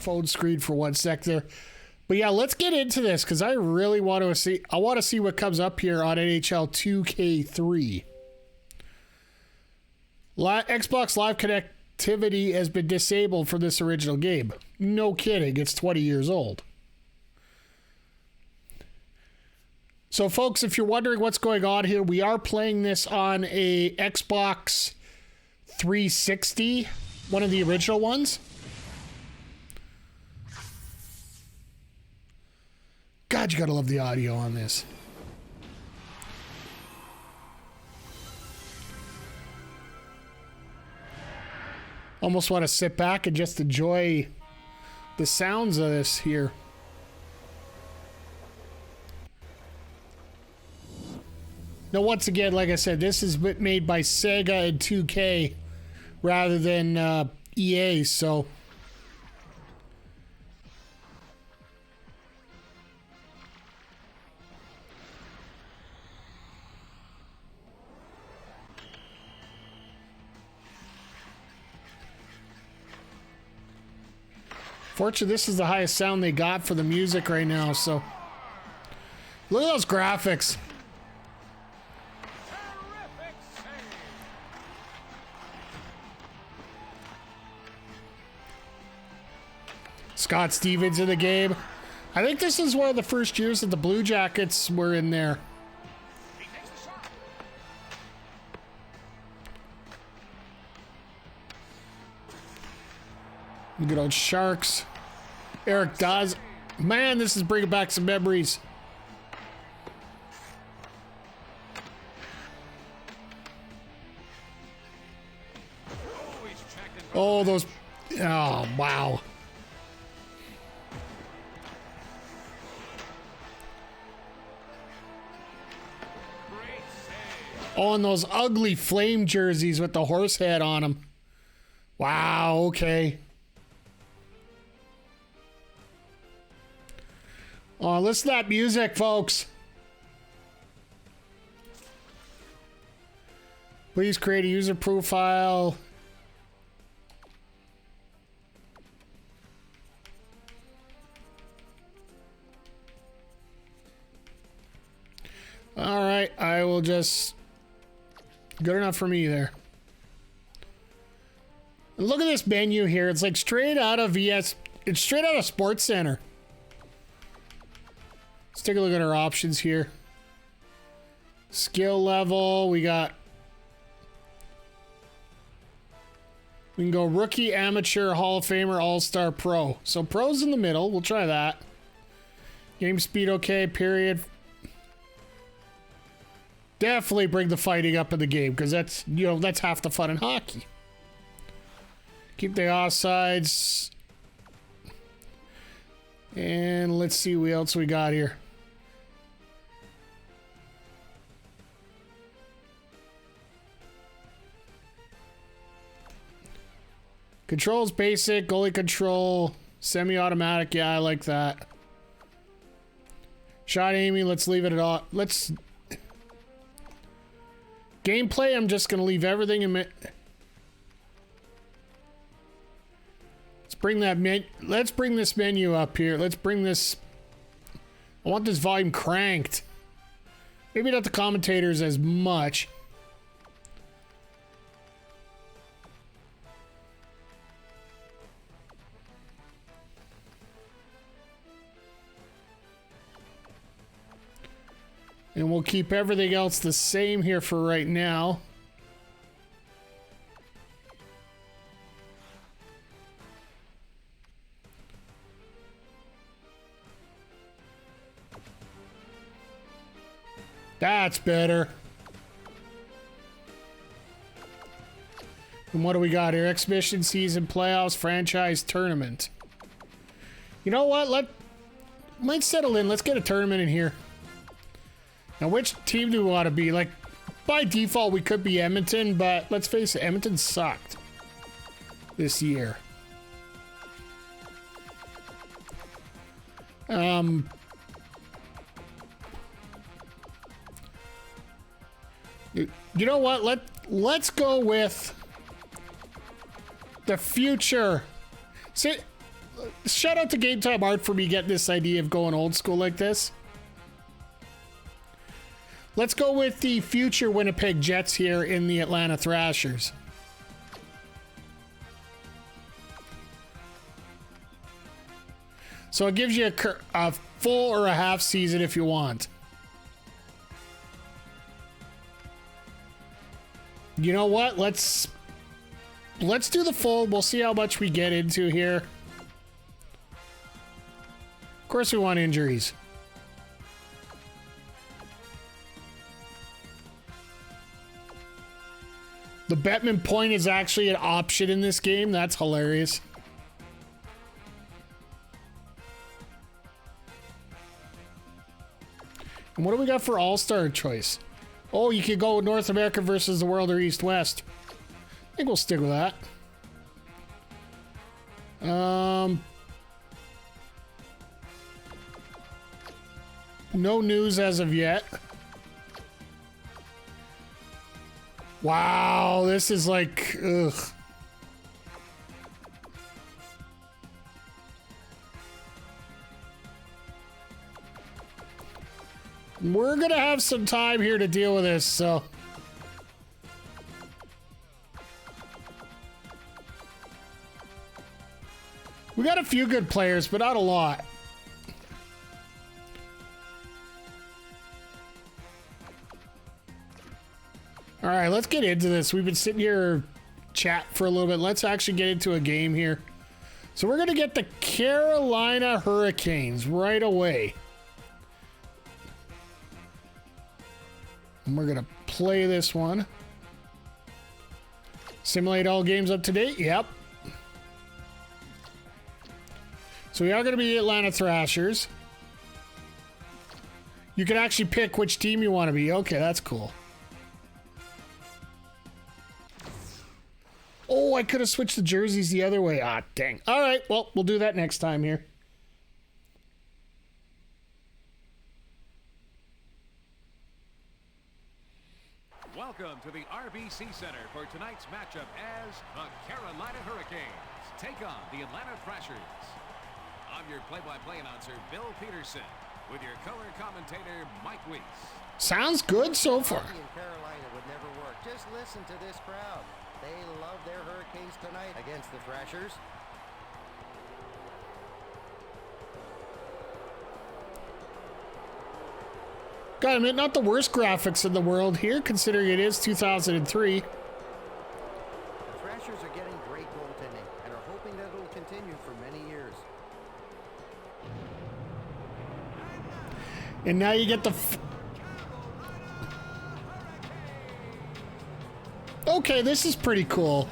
phone screen for 1 sec there. But yeah, let's get into this because I really want to see. I want to see what comes up here on NHL 2k3. Xbox Live connectivity has been disabled from this original game. No kidding, it's 20 years old. So folks, if you're wondering what's going on here, we are playing this on a Xbox 360, one of the original ones. God, you gotta love the audio on this. Almost want to sit back and just enjoy the sounds of this here. Now, once again, like I said, this is made by Sega and 2K rather than EA, so... Fortunately, this is the highest sound they got for the music right now, so... Look at those graphics. Scott Stevens in the game. I think this is one of the first years that the Blue Jackets were in there. Good old Sharks. Eric Dawes. Man, this is bringing back some memories. Oh, those... Oh, wow. Oh, and those ugly flame jerseys with the horse head on them. Wow, okay. Oh, listen to that music, folks. Please create a user profile. All right, I will just... Good enough for me there. Look at this menu here. It's like straight out of VS. It's straight out of Sports Center. Let's take a look at our options here. Skill level. We can go rookie, amateur, Hall of Famer, all-star, pro. So pro's in the middle. We'll try that. Game speed okay, period. Definitely bring the fighting up in the game because that's, you know, that's half the fun in hockey. Keep the offsides. And let's see what else we got here. Controls basic, goalie control, semi-automatic. Yeah, I like that. Shot aiming, let's leave it at all. Let's... Gameplay, I'm just going to leave everything in... Let's bring that let's bring this menu up here. Let's bring this... I want this volume cranked. Maybe not the commentators as much. And we'll keep everything else the same here for right now. That's better. And what do we got here? Exhibition season, playoffs, franchise, tournament. You know what? Let's settle in. Let's get a tournament in here. Now, which team do we want to be? Like, by default, we could be Edmonton, but let's face it, Edmonton sucked this year. You know what? Let's go with the future. See, shout out to Game Time Art for me getting this idea of going old school like this. Let's go with the future Winnipeg Jets here in the Atlanta Thrashers. So it gives you a full or a half season if you want. You know what? Let's do the full. We'll see how much we get into here. Of course we want injuries. The Bettman point is actually an option in this game. That's hilarious. And what do we got for All-Star choice? Oh, you could go with North America versus the world or East-West. I think we'll stick with that. No news as of yet. Wow, this is like, ugh. We're gonna have some time here to deal with this, so. We got a few good players, but not a lot. All right, let's get into this. We've been sitting here chat for a little bit. Let's actually get into a game here. So we're going to get the Carolina Hurricanes right away. And we're going to play this one. Simulate all games up to date. Yep. So we are going to be Atlanta Thrashers. You can actually pick which team you want to be. Okay, that's cool. Oh, I could have switched the jerseys the other way. Ah, dang. All right, well, we'll do that next time here. Welcome to the RBC Center for tonight's matchup as the Carolina Hurricanes take on the Atlanta Thrashers. I'm your play-by-play announcer, Bill Peterson, with your color commentator, Mike Weiss. Sounds good so far. In Carolina would never work. Just listen to this crowd. They love their Hurricanes tonight against the Thrashers. Gotta admit, not the worst graphics in the world here, considering it is 2003. The Thrashers are getting great goaltending and are hoping that it will continue for many years. And now you get the... Okay, this is pretty cool.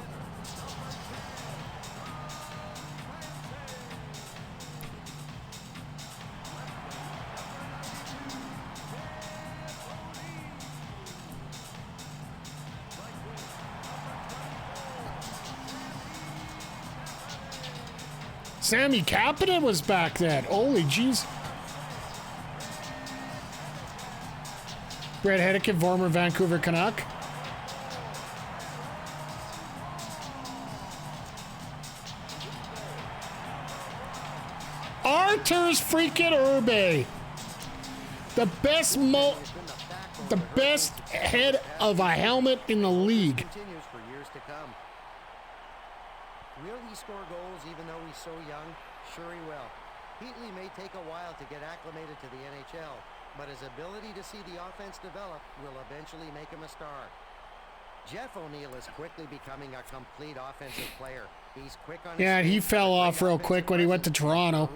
Sammy Kapanen was back then. Holy jeez. Brett Hedican, former Vancouver Canuck. Arturs freaking Urbe. The best head of a helmet in the league. Continues for years to come. Will he score goals even though he's so young? Sure he will. Heatley may take a while to get acclimated to the NHL, but his ability to see the offense develop will eventually make him a star. Jeff O'Neill is quickly becoming a complete offensive player. He's quick on yeah, he fell off real quick when he went to Toronto.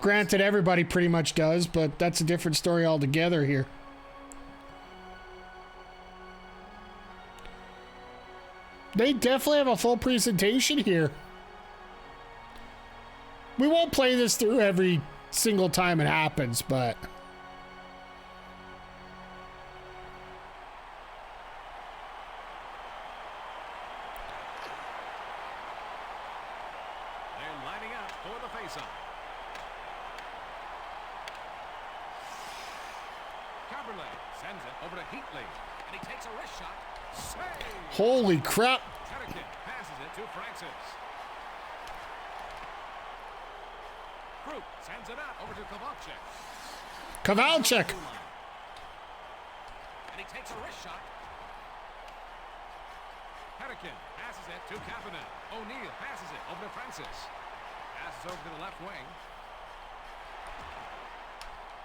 Granted, everybody pretty much does, but that's a different story altogether here. They definitely have a full presentation here. We won't play this through every single time it happens, but... They're lining up for the faceoff. Caberlet sends it over to Heatley, and he takes a wrist shot. Save! Holy crap. Hedican passes it to Francis. Krupp sends it out over to Kovalchuk. Kovalchuk. And he takes a wrist shot. Hurricane passes it to Kapanen. O'Neill passes it over to Francis. Passes over to the left wing.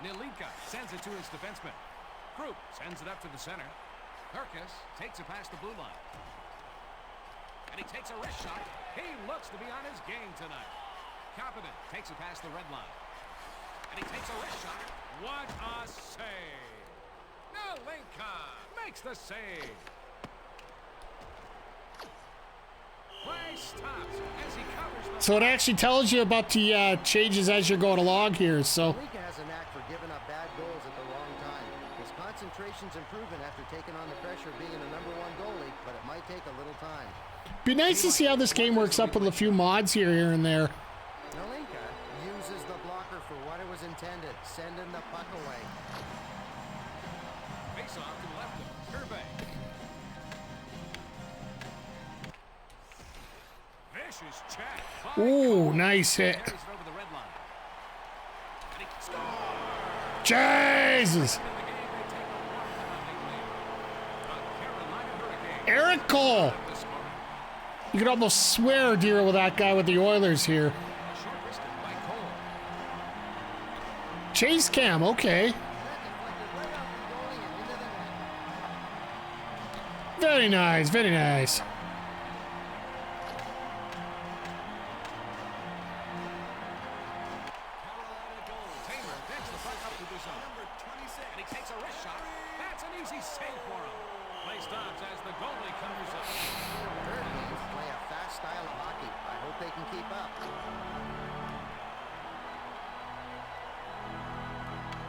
Nilinka sends it to his defenseman. Krupp sends it up to the center. Herkus takes it past the blue line. And he takes a wrist shot. He looks to be on his game tonight. Kapanen takes it past the red line. And he takes a wrist shot. What a save! Nilinka makes the save. Play stops as he covers the... So it actually tells you about the changes as you're going along here, so... Nilinka has a knack for giving up bad goals at the wrong time. His concentration's improving after taking on the pressure of being a #1 goalie, but it might take a little time. Be nice to see how this game works up with a few mods here and there. Nilinka uses the blocker for what it was intended, sending the puck away. Face off to the left of Hervé. Vicious check. by Ooh, Cole. nice hit. Carries it over the red line. And he scores. Jesus! In the game, they take a 1-0 lead. The Carolina Hurricanes Eric Cole! have the scoring. You could almost swear deal with that guy with the Oilers here. A short wristed by Cole. Chase cam, okay. That deflected right off the goalie and into the net. Very nice, very nice. Carolina goal. Taylor takes the puck up to the zone. Number 26. And he takes a wrist shot. That's an easy save for him. Play stops as the goalie covers up. Hurricanes play a fast style of hockey. I hope they can keep up.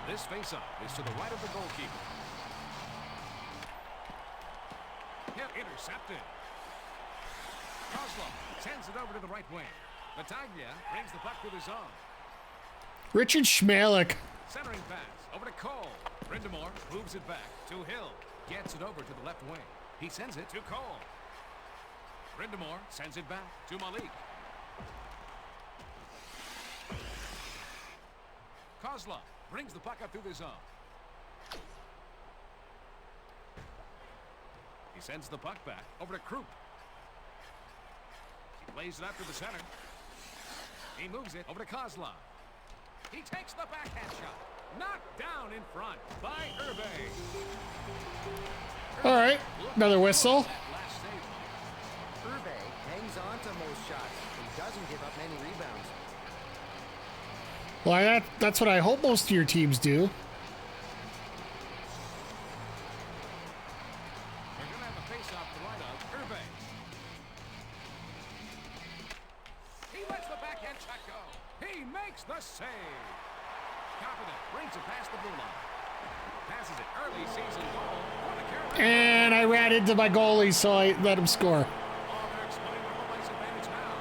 This face-off is to the right of the goalkeeper. Hit intercepted. Kozlov sends it over to the right wing. Battaglia brings the puck to the zone. Richard Schmalik. Centering pass over to Cole. Brindamore moves it back to Hill. Gets it over to the left wing. He sends it to Cole. Brindamore sends it back to Malik. Kozlov brings the puck up through the zone. He sends the puck back over to Krupp. He plays it up to the center. He moves it over to Kozlov. He takes the backhand shot. Knocked down in front by Hervé. All right, another whistle. That last save. Hervé hangs on to most shots and doesn't give up many rebounds. Well, that's what I hope most of your teams do. They're going to have a face-off to right of Hervé. He lets the backhand shot go. He makes the save. Kapanen brings it past the blue line. Passes it early season goal for the Carolina. And I ran into my goalie, so I let him score. Oh, they're exploiting the home ice advantage now.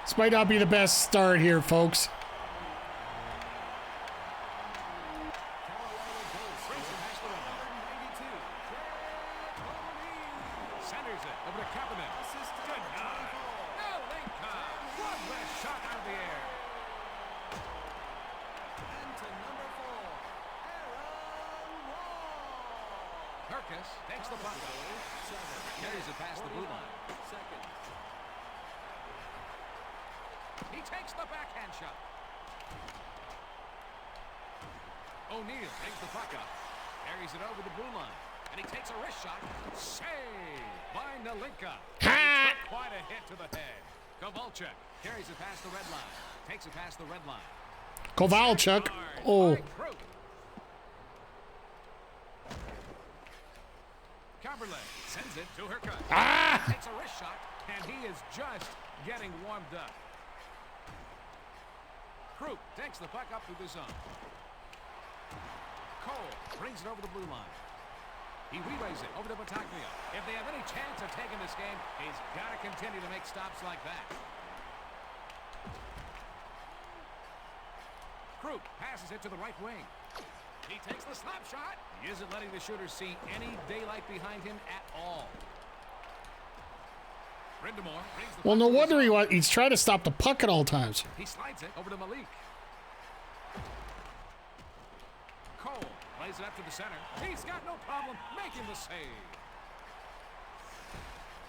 This might not be the best start here, folks. Carolina goal. Brings it past the red line. 92. Centers it over to Kapanen. Denied. Nilinka. One last shot out of the air. Herkus takes the puck up. Carries it past the blue line. He takes the backhand shot. O'Neill takes the puck up. Carries it over the blue line. And he takes a wrist shot. Saved by Nilinka. Ha! Quite a hit to the head. Kovalchuk carries it past the red line. Takes it past the red line. Kovalchuk. Hard Oh, by Krupp. Caberlet sends it to Herkus. Ah! Takes a wrist shot, and he is just getting warmed up. Krupp takes the puck up to the zone. Cole brings it over the blue line. He relays it over to Battaglia. If they have any chance of taking this game, he's got to continue to make stops like that. Krupp passes it to the right wing. He takes the slap shot. He isn't letting the shooter see any daylight behind him at all. Brindamore brings the Well, no puck to wonder the zone. he's trying to stop the puck at all times. He slides it over to Malik. Cole plays it up to the center. He's got no problem making the save.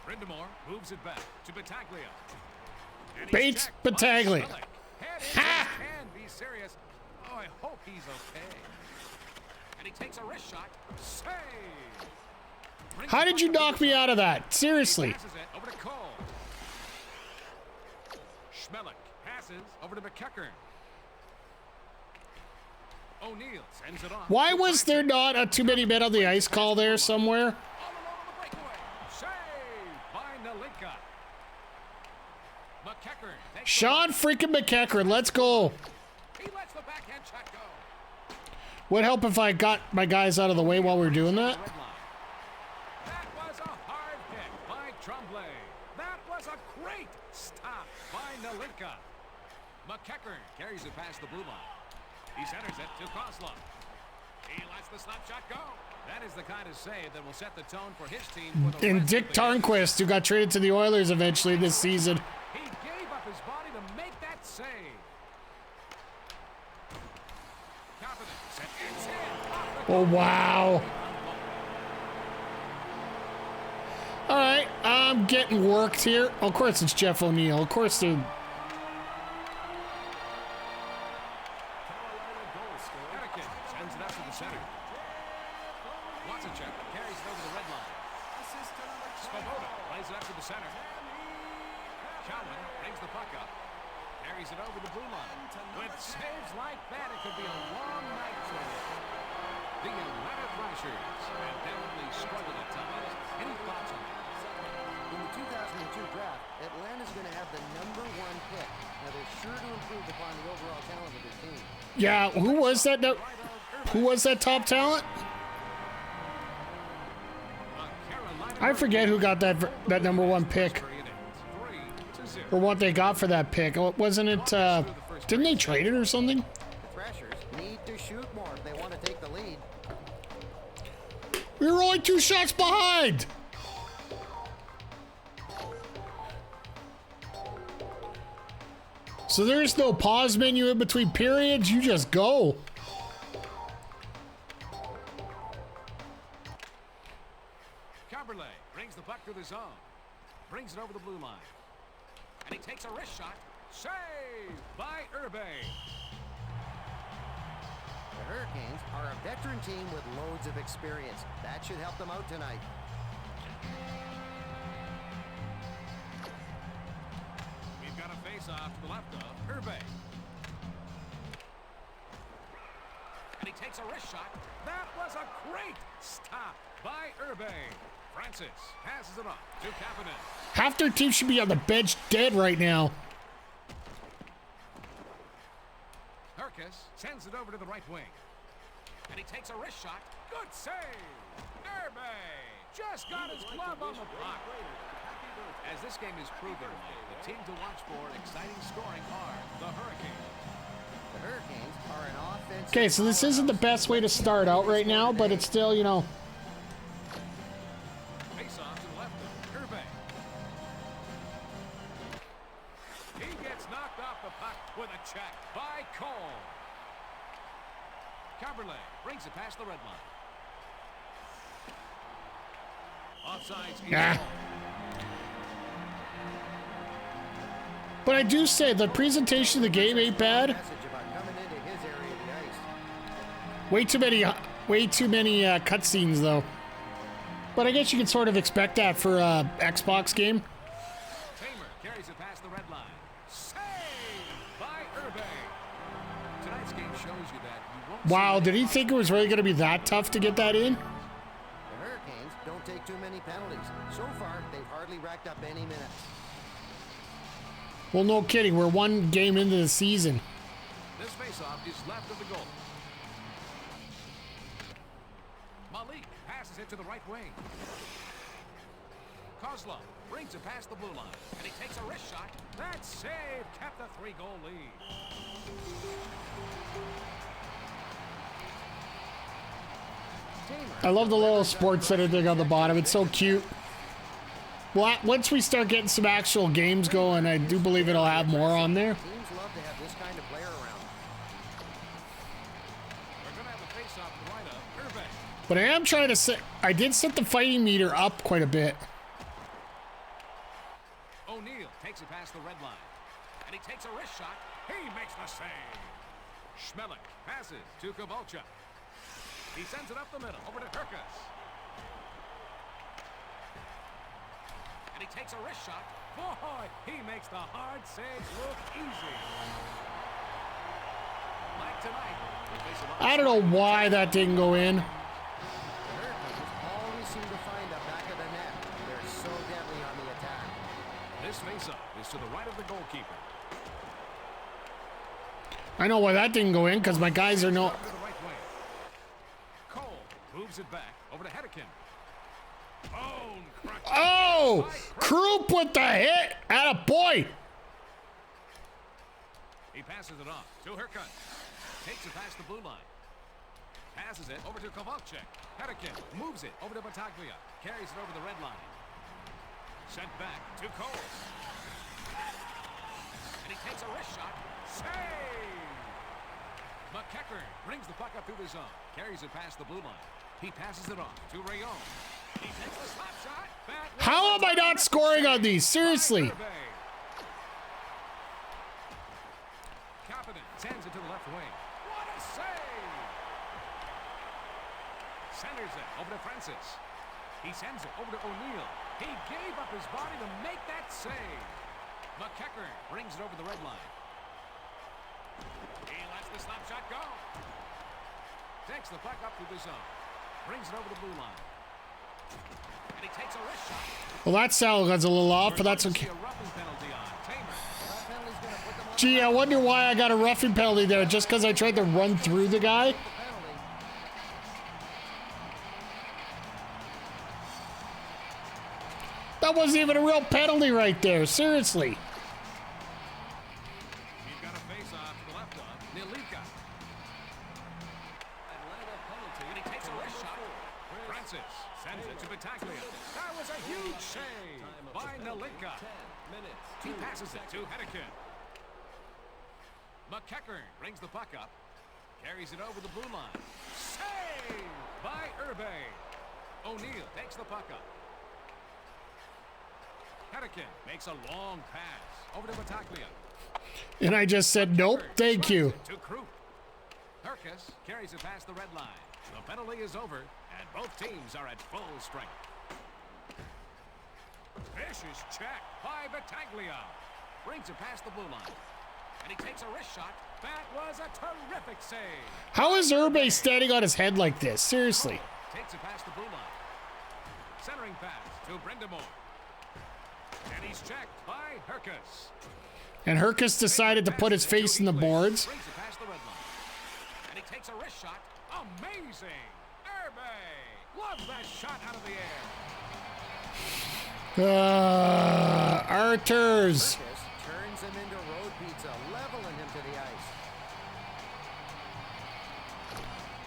Brindamore moves it back to Battaglia. And he's Bates checked by Battaglia. Schmeling. Head Ha! into his hand. Be serious. Oh, I hope he's okay. And he takes a wrist shot. Save. Brings How the did puck you up to knock the me zone. out of that? He Seriously. passes it over to Cole. Schmeling passes over to McEachern. O'Neal sends it off. Why to was there Francis. not a too many men on the ice call there somewhere? All alone on the breakaway. Saved by Nalinka. McEachern takes the Sean puck. freaking McEachern, let's go. He lets the backhand shot go. Would help if I got my guys out of the way while we were doing that. Red line. That was a hard hit by Tremblay. That was a great stop by Nalinka. McEachern carries it past the blue line. He centers it to Kozlov. He lets the slap shot go. That is the kind of save that will set the tone for his team for the And rest Dick of the game. Tarnquist, who got traded to the Oilers eventually this season. He gave up his body to make that save. Confidence and it's in. Oh, wow. All right, I'm getting worked here. Of course, it's Jeff O'Neill. Of course, they're... Anakin sends it out to the center. Watsonchuk carries it over the red line. Svoboda plays it up to the center. Cowan brings the puck up. Carries it over the blue line. With saves like that, it could be a long night for them. The Atlanta Thrashers have definitely struggled at times. Any thoughts on that? In the 2002 draft, Atlanta's going to have the #1 pick. Now, they're sure to improve upon the overall talent of their team. Yeah, who was that? Who was that top talent? I forget who got that #1 pick. Or what they got for that pick. Wasn't it, didn't they trade it or something? The Thrashers need to shoot more if they want to take the lead. We were only 2 shots behind. So there's no pause menu in between periods. You just go. Caberlet brings the puck to the zone. Brings it over the blue line. And he takes a wrist shot. Saved by Urbe. The Hurricanes are a veteran team with loads of experience. That should help them out tonight. We've got a face-off to the left of Urbe. And he takes a wrist shot. That was a great stop by Urbe. Francis passes it off to Kapanen. Half their team should be on the bench dead right now. Herkus sends it over to the right wing. And he takes a wrist shot. Good save. Urbe just got his glove on the puck. As this game is proven, the team to watch for exciting scoring are the Hurricanes. The Hurricanes are an offensive... Okay, so this isn't the best way to start out right now, but it's still, you know... Face off to the left of Urbe. He gets knocked off the puck with a check by Cole. Caberlet brings it past the red line. Offsides. Ah. But I do say the presentation of the game ain't bad. Message about coming into his area of the ice. Way too many cutscenes though. But I guess you can sort of expect that for a Xbox game. Tamer carries it past the red line. Saved by Urbe. Tonight's game shows you that you won't Wow, see did he think it was really going to be that tough to get that in? The Hurricanes don't take too many penalties. So far, they've hardly racked up any minutes. Well, no kidding. We're 1 game into the season. This faceoff is left of the goal. Malik passes it to the right wing. Kozlov brings it past the blue line, and he takes a wrist shot. That save kept the 3-goal lead. Tamer I love the little sports center thing on the bottom. It's so cute. Well, once we start getting some actual games going, I do believe it'll have more on there. Teams love to have this kind of player around. We're going to have a face-off lineup. Irving. But I am trying to set... I did set the fighting meter up quite a bit. O'Neal takes it past the red line. And he takes a wrist shot. He makes the save. Schmelik passes to Kovalchuk. He sends it up the middle over to Herkus. And he takes a wrist shot. Boy, he makes the hard saves look easy. Like tonight, I don't know why that didn't go in. The Hurricanes always seem to find the back of the net. They're so deadly on the attack. this faceoff is to the right of the goalkeeper. I know why that didn't go in, because my guys are no... To the right wing. Cole moves it back over to Hedican. Bone crusher. Oh! Krupp with the hit! Atta boy! He passes it off to Herkus. Takes it past the blue line. Passes it over to Kovalchuk. Hedican moves it over to Battaglia. Carries it over the red line. Sent back to Cole. And he takes a wrist shot. Save! McEachern brings the puck up through the zone. Carries it past the blue line. He passes it off to Rayon. He takes the slap shot. How am I not scoring on these? Seriously. Kapanen sends it to the left wing. What a save! Centers it over to Francis. He sends it over to O'Neal. He gave up his body to make that save. McEachern brings it over the red line. He lets the slap shot go. Takes the puck up through the zone. Brings it over the blue line. And he takes a wrist shot. Well, that sound was a little off, but that's okay. A roughing penalty on Tamer. That penalty's going to put them on Gee, I wonder why I got a roughing penalty there, just because I tried to run through the guy? the penalty. That wasn't even a real penalty right there, seriously. He's got a face-off to the left of Nilika. Atlanta penalty. And he takes a wrist shot. Francis sends it to Battaglia. That was a huge save by Nilika. He passes it to Hedican. McEachern brings the puck up. Carries it over the blue line. Save by Irbe. O'Neal takes the puck up. Hedican makes a long pass over to Battaglia. And I just said, nope, thank you. To Krupp. Herkus carries it past the red line. The penalty is over, and both teams are at full strength. Vicious check by Battaglia. Brings it past the blue line. And he takes a wrist shot. That was a terrific save. How is Irbe standing on his head like this? Seriously. Takes it past the blue line. Centering pass to Brindamore. And he's checked by Herkus. And Herkus decided to put his face in the boards. Brings it past the red line. And he takes a wrist shot. Amazing. Irbe. Loves that shot out of the air. Arturs. Herkus turns him into road pizza, leveling him to the ice.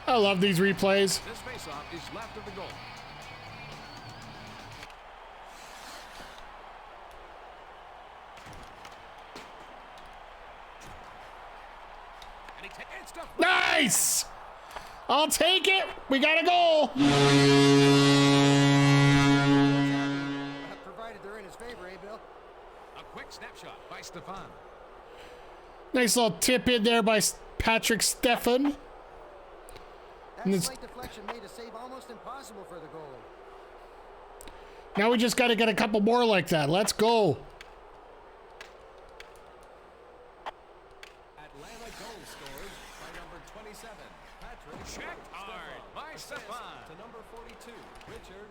I love these replays. This faceoff is left of the goal. And he it's deflected. Nice! I'll take it. We got a goal. Provided they're in his favor, eh, Bill? A quick snapshot by Stefan. Nice little tip in there by Patrick Stefan. That it's- slight deflection made a save almost impossible for the goalie. Now we just got to get a couple more like that. Let's go. Atlanta goal scored by number 27, Patrick. Checked hard by Assist Stefan. to number 42, Richard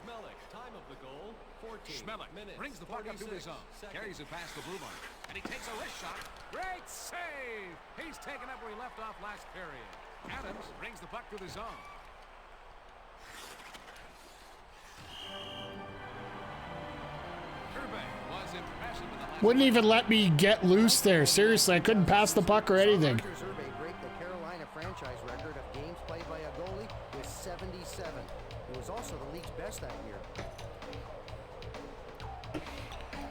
Schmelik. Time of the goal, 14 Schmelik minutes. brings the puck up through the 46 zone. seconds. Carries it past the blue line. And he takes a wrist shot. Great save. He's taken up where he left off last period. Adams brings the puck through the zone. Irbe was impressive in the last. Wouldn't even let me get loose there. Seriously, I couldn't pass the puck or anything. Rogers Irbe break the Carolina franchise record of games played by a goalie with 77. It was also the league's best that year.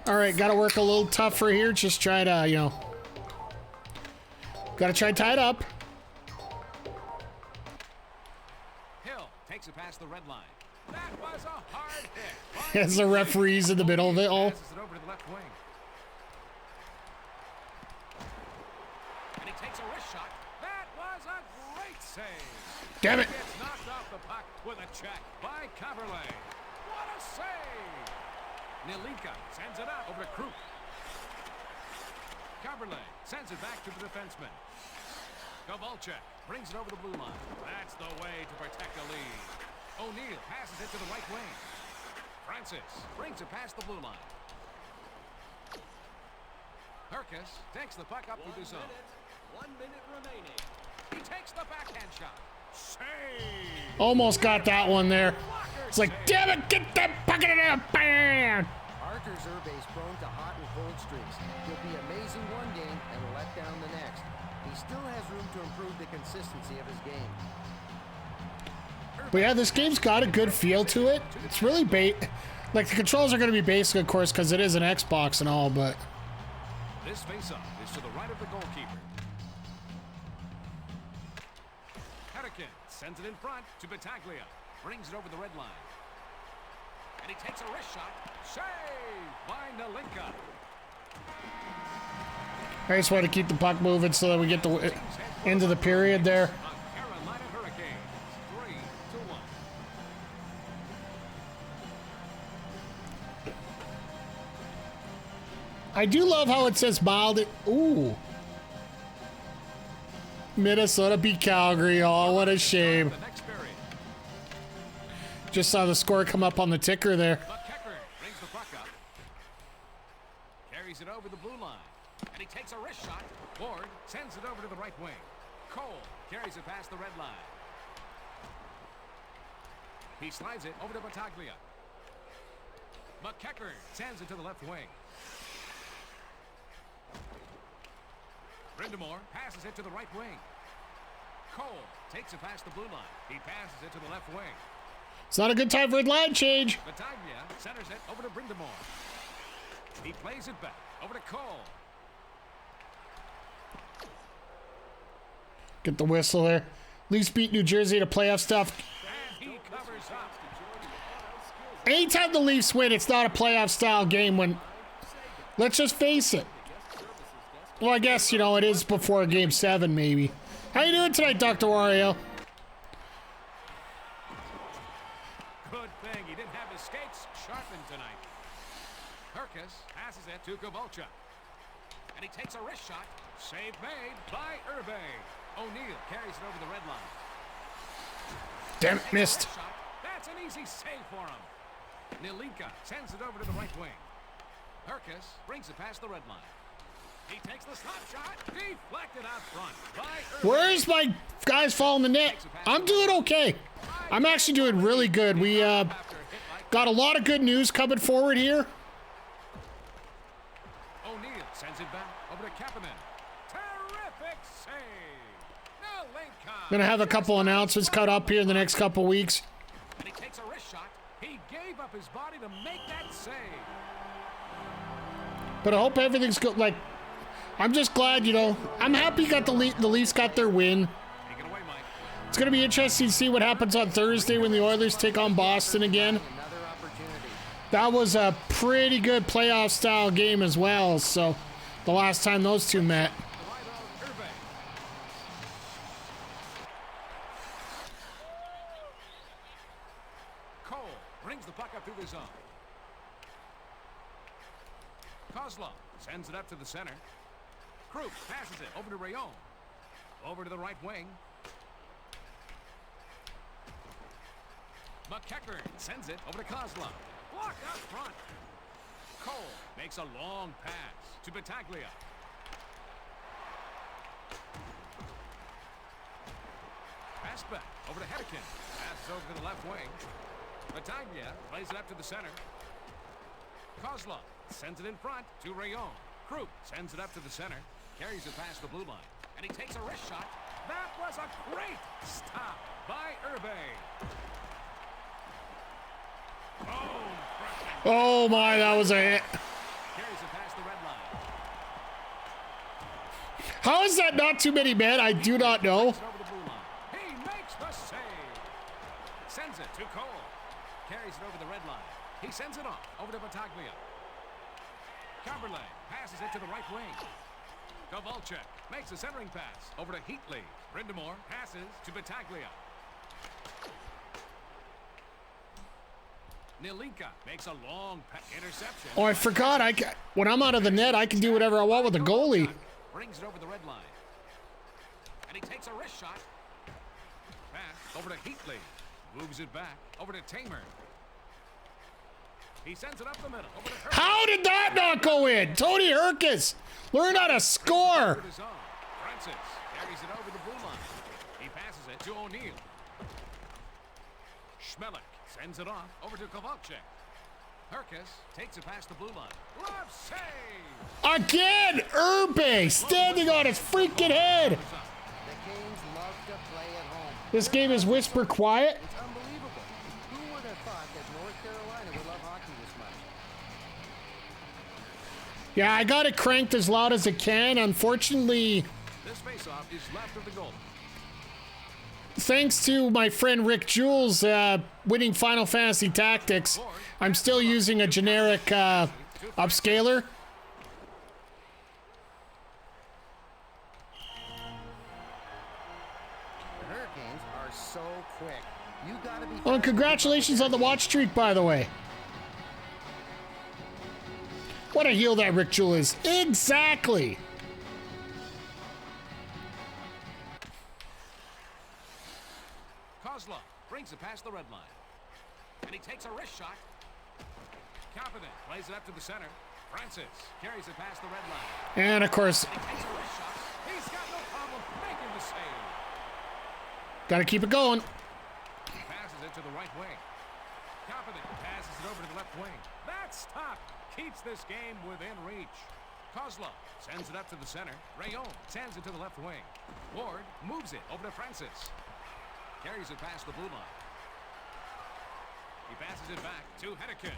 All right, got to work a little tougher here. Just try to, you know, got to try to tie it up. Hill takes it past the red line. That was a hard hit. As the referee's in the middle of it all. Passes it over to the left wing. And he takes a wrist shot. That was a great save. Damn it. Gets knocked off the puck with a check by Caberlet. What a save! Nilinka sends it out over to Kruk. Caberlet sends it back to the defenseman. Kovalchuk brings it over the blue line. That's the way to protect the lead. O'Neill passes it to the right wing. Francis brings it past the blue line. Herkus takes the puck up through the zone. 1 minute remaining. He takes the backhand shot. Save! Almost got that one there. It's like, damn it, get that puck in there. Bam! Arthur Zerbe's prone to hot and cold streaks. He'll be amazing one game and let down the next. He still has room to improve the consistency of his game. But yeah, this game's got a good feel to it. It's really like the controls are going to be basic, of course, because it is an Xbox and all, but This face-off is to the right of the goalkeeper. Hurricane sends it in front to Battaglia. Brings it over the red line. And he takes a wrist shot. Save by Nilinka. I just want to keep the puck moving so that we get the end of the period there. The Carolina Hurricanes. 3-1. I do love how it says mild. Ooh. Minnesota beat Calgary. Oh, what a shame. The next period. Just saw the score come up on the ticker there. McEachern brings the puck up. Carries it over the blue line. And he takes a wrist shot. Ward sends it over to the right wing. Cole carries it past the red line. He slides it over to Battaglia. McEachern sends it to the left wing. Brindamore passes it to the right wing. Cole takes it past the blue line. He passes it to the left wing. It's not a good time for a line change. Battaglia centers it over to Brindamore. He plays it back over to Cole. Get the whistle there. Leafs beat New Jersey to playoff stuff. And he covers up. Anytime the Leafs win, it's not a playoff style game when, let's just face it. Well, I guess, you know, it is before game 7, maybe. How you doing tonight, Dr. Wario? Good thing he didn't have his skates sharpened tonight. Herkus passes it to Kovalchuk. And he takes a wrist shot. Save made by Irbe. O'Neill carries it over the red line. Damn it, missed. That's an easy save for him. Nilinka sends it over to the right wing. Herkus brings it past the red line. He takes the slap shot. Deflected out front by Irbe. Where's my guys falling the net? I'm doing okay. I'm actually doing really good. We got a lot of good news coming forward here. O'Neill sends it back over to Kapanen. Terrific save. Nilinka. Gonna have a couple announcements cut up here in the next couple weeks. And he takes a wrist shot. He gave up his body to make that save. But I hope everything's good. Like, I'm just glad, you know, I'm happy got the Leafs got their win. Take it away, Mike. It's gonna be interesting to see what happens on Thursday when the Oilers take on Boston again. Another opportunity. That was a pretty good playoff style game as well. So the last time those two met. Right of Irbe. Cole brings the puck up through the zone. Kozlov sends it up to the center. Kruk passes it over to Rayon. Over to the right wing. McEachern sends it over to Kozlov. Blocked up front. Cole makes a long pass to Battaglia. Pass back over to Hedican. Passes over to the left wing. Battaglia plays it up to the center. Kozlov sends it in front to Rayon. Kruk sends it up to the center. Carries it past the blue line. And he takes a wrist shot. That was a great stop by Irbe. Oh my, that was a hit. How is that not too many men? I do not know. Over the blue line. He makes the save. Sends it to Cole. Carries it over the red line. He sends it off over to Battaglia. Camberley passes it to the right wing. Kovalchuk makes a centering pass over to Heatley. Brindamore passes to Battaglia. Nilinka makes a long interception. Oh, I forgot. When I'm out of the net, I can do whatever I want with the goalie. Brings it over the red line. And he takes a wrist shot. Pass over to Heatley. Moves it back over to Tamer. He sends it up the middle. Over to Herc. How did that not go in? Tony Herkus, learn how to score. Francis carries it over the blue line. He passes it to O'Neill. Schmelik sends it off over to Kovalchuk. Herkus takes it past the blue line. Glove save! Again, Urbe standing on his freaking head. The Canes love to play at home. This game is whisper quiet. It's unbelievable. Who would have thought that North Carolina would love hockey this much? Yeah, I got it cranked as loud as it can. Unfortunately, This faceoff is left of the goal. thanks to my friend Rick Jules winning Final Fantasy Tactics, I'm still using a generic upscaler. The Hurricanes are so quick. You gotta be. Oh, and congratulations on the watch streak, by the way. What a heel that Rick Jewell is. Exactly. Kozlov brings it past the red line. And he takes a wrist shot. Confident plays it up to the center. Francis carries it past the red line. And of course, He takes a wrist shot. He's got no problem making the save. gotta keep it going. He passes it to the right wing. Confident passes it over to the left wing. That stop keeps this game within reach. Kozlov sends it up to the center. Rayon sends it to the left wing. Ward moves it over to Francis. Carries it past the blue line. He passes it back to Hennigan.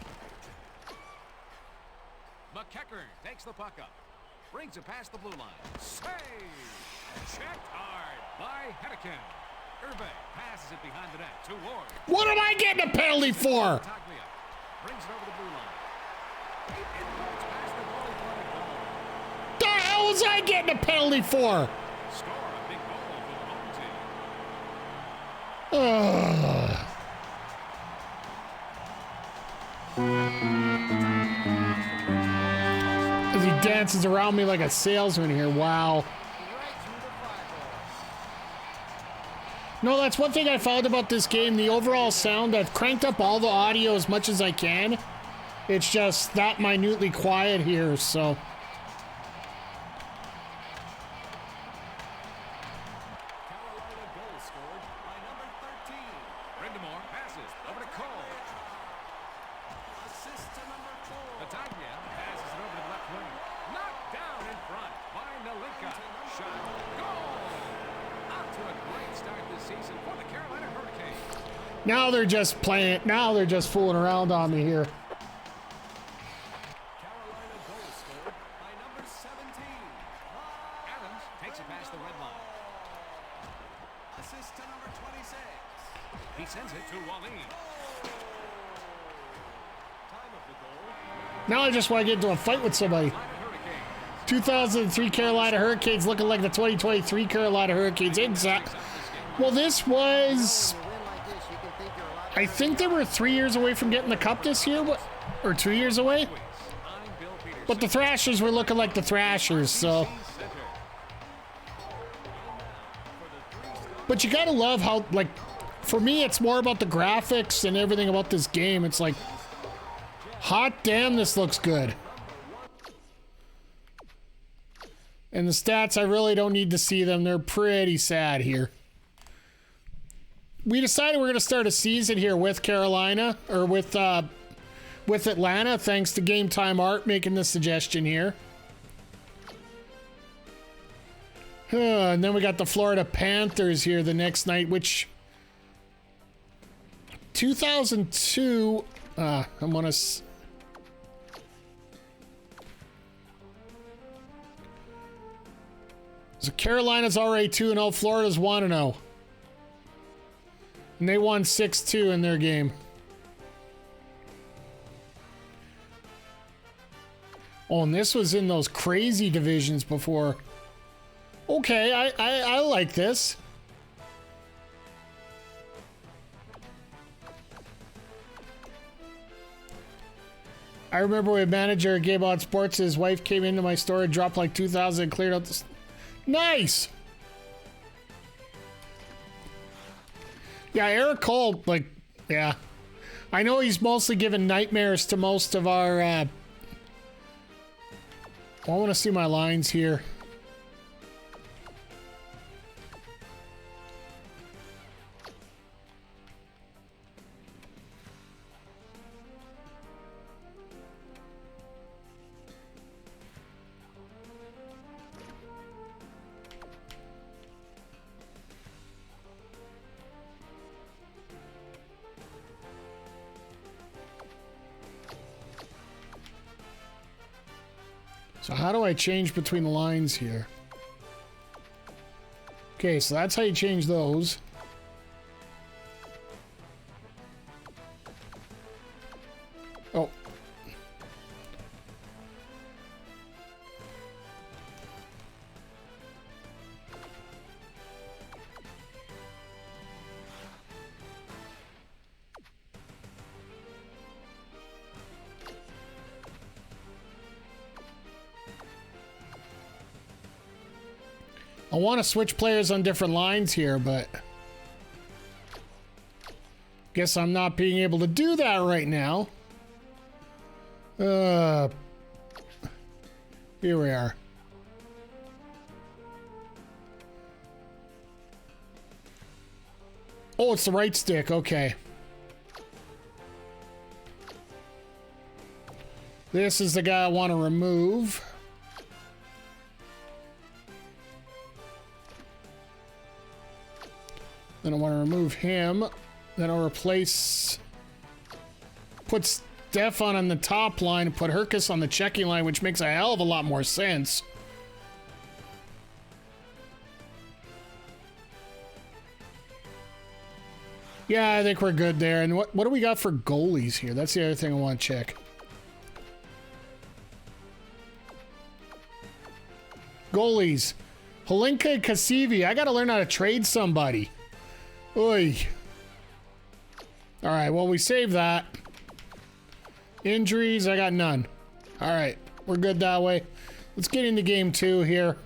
McEachern takes the puck up. Brings it past the blue line. Save! Checked hard by Hennigan. Urbe passes it behind the net to Ward. What am I getting a penalty for? Taglia brings it over the blue line. It goes past the goalie for a goal. The hell was I getting a penalty for? Score a big goal for the home team. Ugh. As he dances around me like a salesman here. Wow. Right through the 5-hole. No, that's one thing I found about this game. The overall sound, I've cranked up all the audio as much as I can. It's just that minutely quiet here, so. Carolina goal scored by number 13. Brindamore passes over to Cole. Assist to number 4. Battaglia passes it over to the left wing. Knocked down in front by Nilinka. Shot. Goal! Out to a great start this season for the Carolina Hurricanes. Now they're just playing. Now they're just fooling around on me here. Carolina goal scored by number 17. Adams takes it past the red line. Assist to number 26. He sends it to Wallin. Time of the goal. Now I just want to get into a fight with somebody. Carolina Hurricanes. 2003 Carolina Hurricanes looking like the 2023 Carolina Hurricanes. Exactly. Well, this was. When you win like this, you can think you're a lot. I think they were 3 years away from getting the cup this year, or 2 years away. I'm Bill Peterson. But the Thrashers were looking like the Thrashers, so. Center. But you gotta love how, like, for me, it's more about the graphics and everything about this game. It's like, hot damn, this looks good. And the stats, I really don't need to see them. They're pretty sad here. We decided we're gonna start a season here with Carolina, or with Atlanta, thanks to Game Time Art making the suggestion here. And then we got the Florida Panthers here the next night, which 2002. I'm gonna. So Carolina's already 2-0. Florida's 1-0. And they won 6-2 in their game. Oh, and this was in those crazy divisions before. Okay, I like this. I remember when manager at Game On Sports, his wife came into my store and dropped like 2,000 and cleared out the... Nice! Yeah, Eric Cole, like, yeah. I know he's mostly given nightmares to most of our... I want to see my lines here. So how do I change between the lines here? Okay, so that's how you change those. Oh. I want to switch players on different lines here, but guess I'm not being able to do that right now. Here we are. Oh, it's the right stick. Okay. This is the guy I want to remove. Then I want to remove him. Then I'll replace... Put Stefan on the top line and put Herkus on the checking line, which makes a hell of a lot more sense. Yeah, I think we're good there. And what do we got for goalies here? That's the other thing I want to check. Goalies. Holinka and Kasivi. I got to learn how to trade somebody. Oy. All right, well, we saved that. Injuries, I got none. All right, we're good that way. Let's get into game 2 here.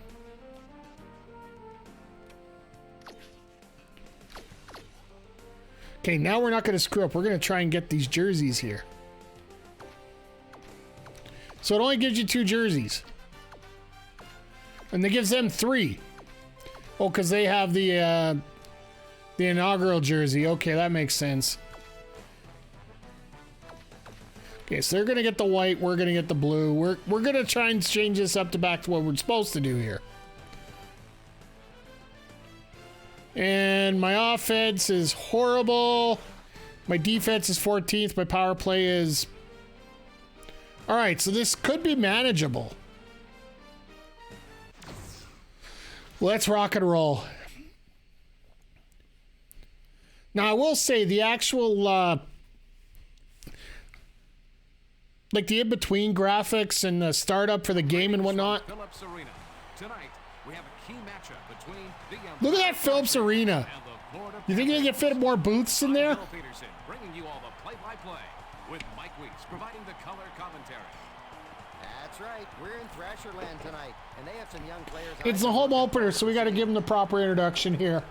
Okay, now we're not going to screw up. We're going to try and get these jerseys here. So it only gives you 2 jerseys. And it gives them 3. Oh, because they have the inaugural jersey. Okay, that makes sense. Okay, so they're going to get the white. We're going to get the blue. We're going to try and change this up to back to what we're supposed to do here. And my offense is horrible. My defense is 14th. My power play is... All right, so this could be manageable. Let's rock and roll. Now, I will say the actual, like the in-between graphics and the startup for the game and whatnot. Tonight, we have a key matchup between Look at that Phillips Arena. You think they can fit more booths in there? Bill Peterson, bringing you all the play-by-play with Mike Weeks providing the color commentary. That's right. We're in Thrasherland tonight, and they have some young players. It's the home opener, so we got to give them the proper introduction here.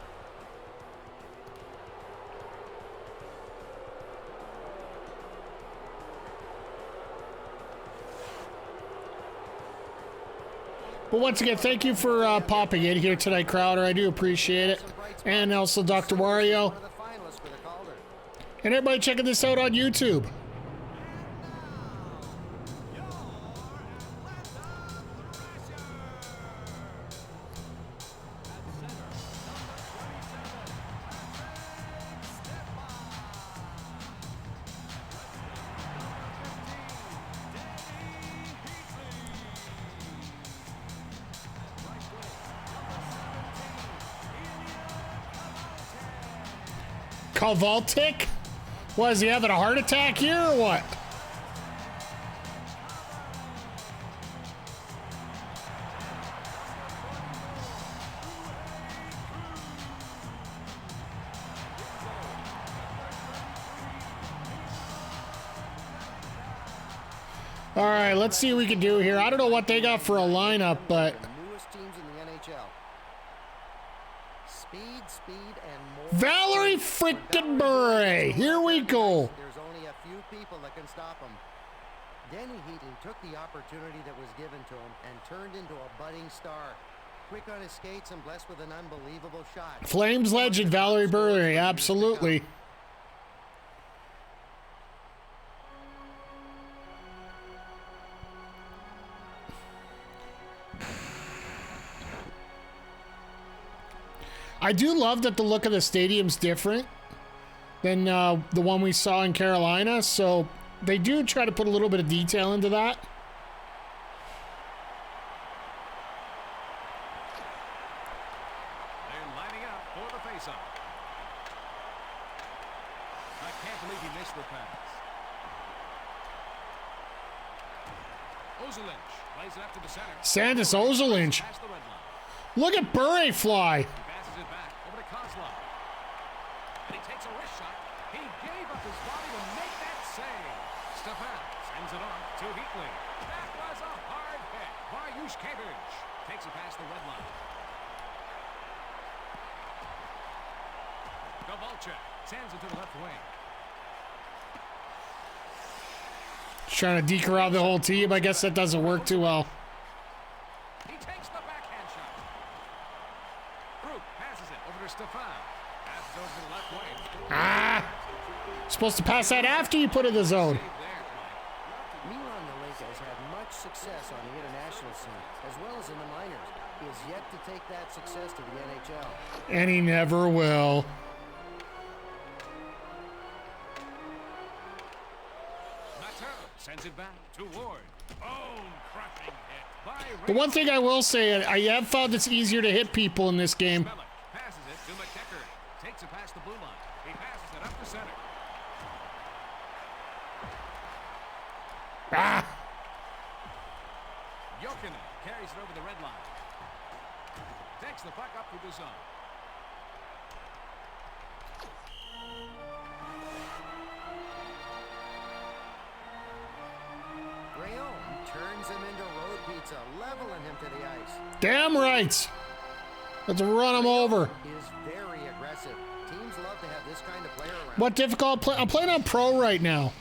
But once again, thank you for popping in here tonight, Crowder. I do appreciate it. And also Dr. Wario. And everybody checking this out on YouTube. Kovalchuk? What, is he having a heart attack here or what? All right, let's see what we can do here. I don't know what they got for a lineup, but The newest teams in the NHL. Speed, and more. Valerie freaking Bure. Here we go. There's only a few people that can stop him. Denny Heaton took the opportunity that was given to him and turned into a budding star. Quick on his skates and blessed with an unbelievable shot. Flames legend Valerie Bure, absolutely. I do love that the look of the stadium's different than the one we saw in Carolina, so they do try to put a little bit of detail into that. They're lining up for the faceoff. I can't believe he missed the pass. Ozelinch plays it up to the center. Sandis Ozelinch. Past the red line. Look at Bure fly. He passes it back over to Kozlov. And he takes a wrist shot. He gave up his body to make that save. Stefan sends it on to Heatley. That was a hard hit by Yushkevich. Takes it past the red line. Kovalchuk sends it to the left wing. Trying to deke around the whole team. I guess that doesn't work too well. He takes the backhand shot. Group passes it over to Stefan. Passes over to the left wing. Ah! Supposed to pass that after you put it in the zone. Save there. Milan Neleka has had much success on the international scene, as well as in the minors. He has yet to take that success to the NHL. And he never will. Sends it back to Ward. Bone-crushing hit by The one thing I will say, I have found it's easier to hit people in this game. Smellick passes it to McKecker. Takes it past the blue line. He passes it up the center. Ah! Jokinen carries it over the red line. Takes the puck up through the zone. Turns him into road pizza, leveling him to the ice. Damn right. Let's run him over. Is very aggressive. Teams love to have this kind of player around. What difficult play? I'm playing on pro right now.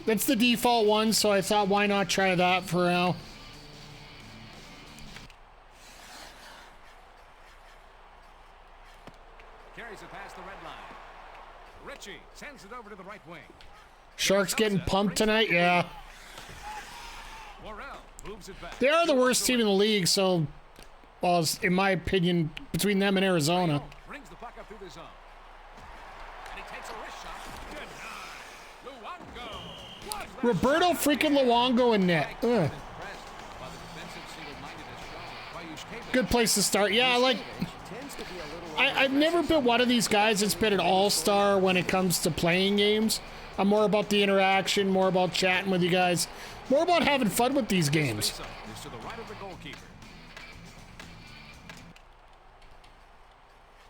That's the default one, so I thought why not try that for now. Carries it past the red line. Ritchie sends it over to the right wing. Sharks getting pumped tonight? Yeah. Worrell moves it back. They are the worst team in the league, so, well, in my opinion, between them and Arizona. Brings the puck up through the zone. And he takes a wrist shot. Good night. Luongo. Roberto freaking Luongo in net. Ugh. Good place to start. Yeah, I've never been one of these guys that's been an all-star when it comes to playing games. I'm more about the interaction, more about chatting with you guys, more about having fun with these games. Is to the right of the goalkeeper.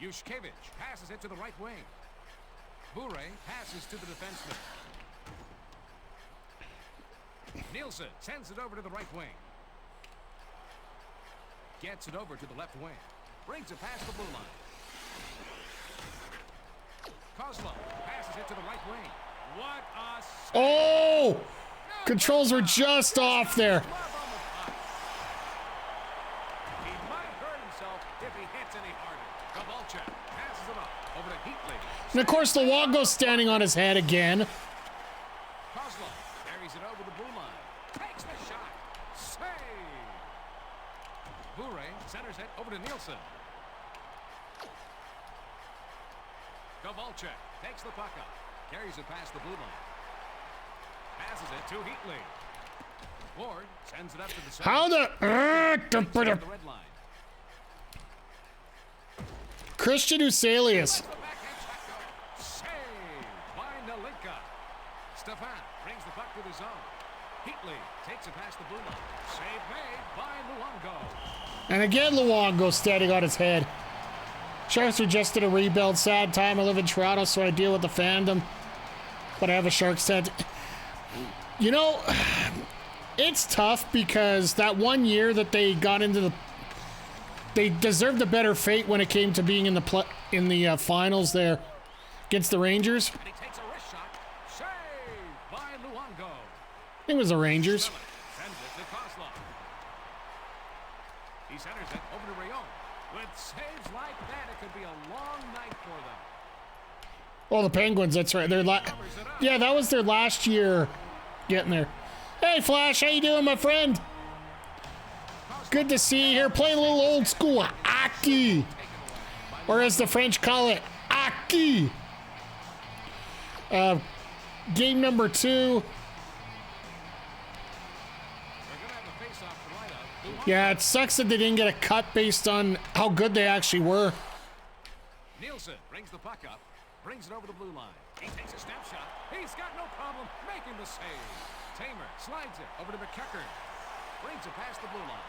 Yushkevich passes it to the right wing. Bure passes to the defenseman. Nielsen sends it over to the right wing. Gets it over to the left wing. Brings it past the blue line. Kozlov passes it to the right wing. What a save. Oh! Controls were just off there. He might hurt himself if he hits any harder. Kovalchuk passes it off over to Heatley. And of course, Luongo's standing on his head again. Kozlov carries it over the blue line. Takes the shot. Save. Bure centers it over to Nielsen. Kovalchuk takes the puck up. Carries it past the blue line. Passes it to Heatley. Ward sends it up to the center. How the... The red line. Christian Uselius. The backhand the zone. Heatley takes it past the blue line. Save made by Luongo. And again, Luongo standing on his head. Sharks are just in a rebuild. Sad time. I live in Toronto, so I deal with the fandom. But I have a Sharks tent. You know, it's tough because that one year that they got into the... They deserved a better fate when it came to being in the finals there against the Rangers. And he takes a wrist shot. Save by Luongo. I think it was the Rangers. Sends it to Kozlov. He centers it over to Rayon. With saves like that, it could be a long night for them. Oh, the Penguins, that's right. Yeah, that was their last year getting there. Hey, Flash, how you doing, my friend? Good to see you here. Playing a little old school hockey. Or as the French call it, hockey. Game number 2. Yeah, it sucks that they didn't get a cut based on how good they actually were. Nielsen brings the puck up, brings it over the blue line. He takes a step shot. He's got no problem making the save. Tamer slides it over to McEachern. Brings it past the blue line.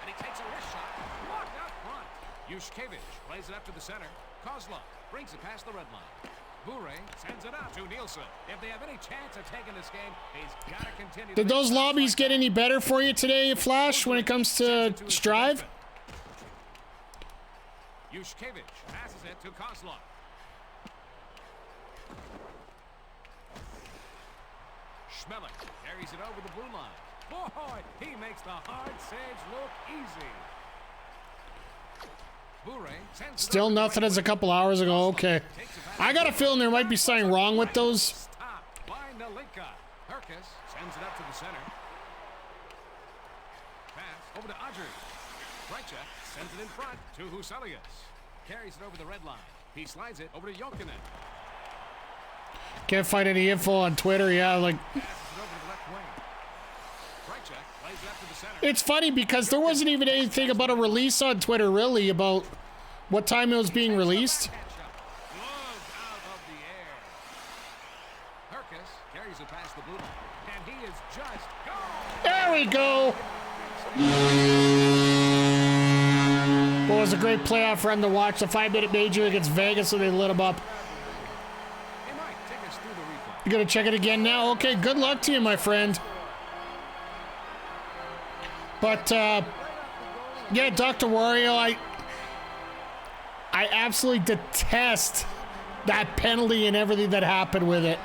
And he takes a wrist shot. Blocked out front. Yushkevich plays it up to the center. Kozlov brings it past the red line. Bure sends it out to Nielsen. If they have any chance of taking this game, he's got to continue. Did those lobbies get any better for you today, Flash, when it comes to Strive? Yushkevich passes it to Kozlov. Schmelik carries it over the blue line. Boy, he makes the hard saves look easy. Still nothing as a couple hours ago. Okay. I got a feeling there might be something wrong with those. By Nalinka. Herkus sends it up to the center. Pass over to Audrey. Reichek sends it in front to Huselius. Carries it over the red line. He slides it over to Jokinen. Can't find any info on Twitter. Yeah, like... It's funny because there wasn't even anything about a release on Twitter, really, about what time it was being released. There we go. Well, it was a great playoff run to watch. The 5-minute major against Vegas, so they lit them up. You gonna check it again now? Okay, good luck to you, my friend. But, yeah, Dr. Wario, I absolutely detest that penalty and everything that happened with it.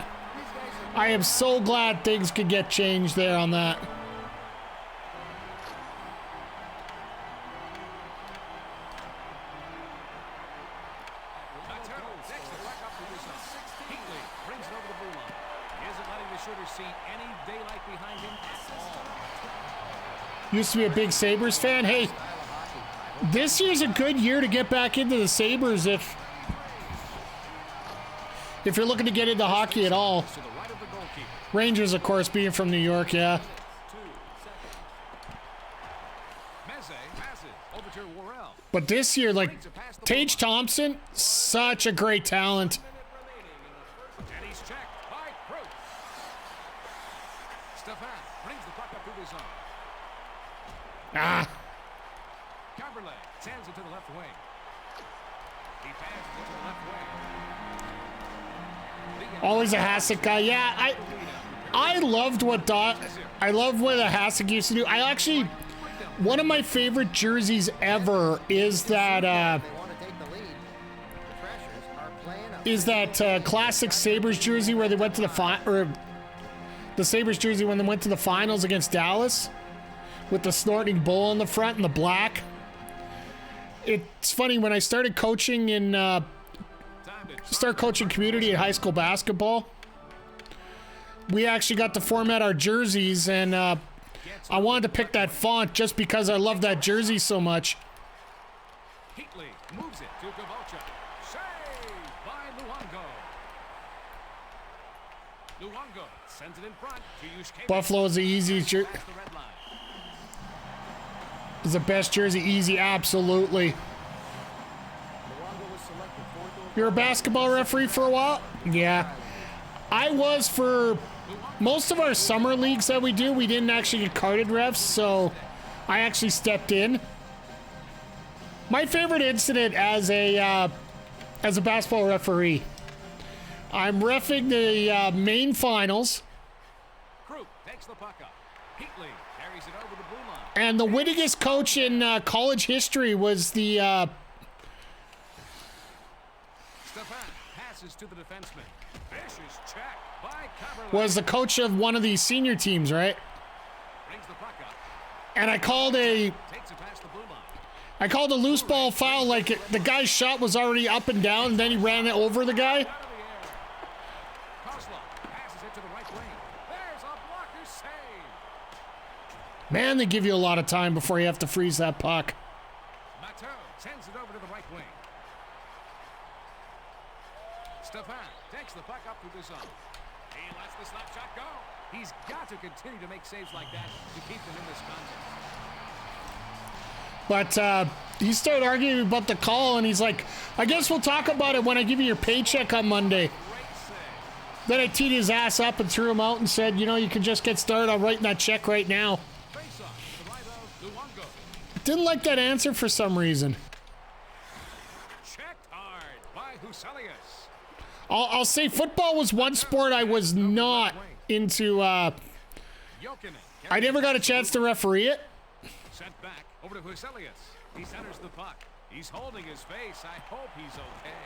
I am so glad things could get changed there on that. Used to be a big Sabres fan. Hey, this year's a good year to get back into the Sabres if you're looking to get into hockey at all. Rangers, of course, being from New York, yeah. But this year, like, Tage Thompson, such a great talent. And he's checked by Cruz. Stefan brings the puck up to the zone. Ah. Caberlet sends it to the left wing. He passes it to the left wing. Always a Hasek guy. Yeah, I loved what I love what a Hasek used to do. I actually, one of my favorite jerseys ever is that classic Sabres jersey where they went to the Sabres jersey when they went to the finals against Dallas. With the snorting bull on the front and the black. It's funny, when I started coaching community at high school basketball, we actually got to format our jerseys, and I wanted to pick that font just because I love that jersey so much. Heatley moves it to Gavalchuk. Saved by Luongo. Luongo sends it in front to Yushkevich. Buffalo is the easiest jersey. Is the best jersey, easy, absolutely. You're a basketball referee for a while? Yeah. I was for most of our summer leagues that we do. We didn't actually get carded refs, so I actually stepped in. My favorite incident as a basketball referee, I'm reffing the main finals, Krupp takes the puck up. Heatley carries it over the blue line. and the winningest coach in college history was the Stefan passes to the defenseman. Vicious check by Coverley. coach of one of these senior teams, right? Brings the puck up. And I called Takes it past the blue line. a loose ball foul, like the guy's shot was already up and down, and then he ran it over the guy. Out of the air. Kozlov passes it to the right wing. There's a blocker save. Man, they give you a lot of time before you have to freeze that puck. Matteau sends it over to the right wing. Stefan takes the puck up through the zone. He lets the slap shot go. He's got to continue to make saves like that to keep them in this contest. But he started arguing about the call, and he's like, I guess we'll talk about it when I give you your paycheck on Monday. Great save. Then I teed his ass up and threw him out and said, you know, you can just get started on writing that check right now. Face off to the right of Luongo. Didn't like that answer for some reason. Checked hard by Huselius. I'll say football was one sport I was not into. Jokinen. I never got a chance to referee it. Sent back over to Huselius. He centers the puck. He's holding his face. I hope he's okay.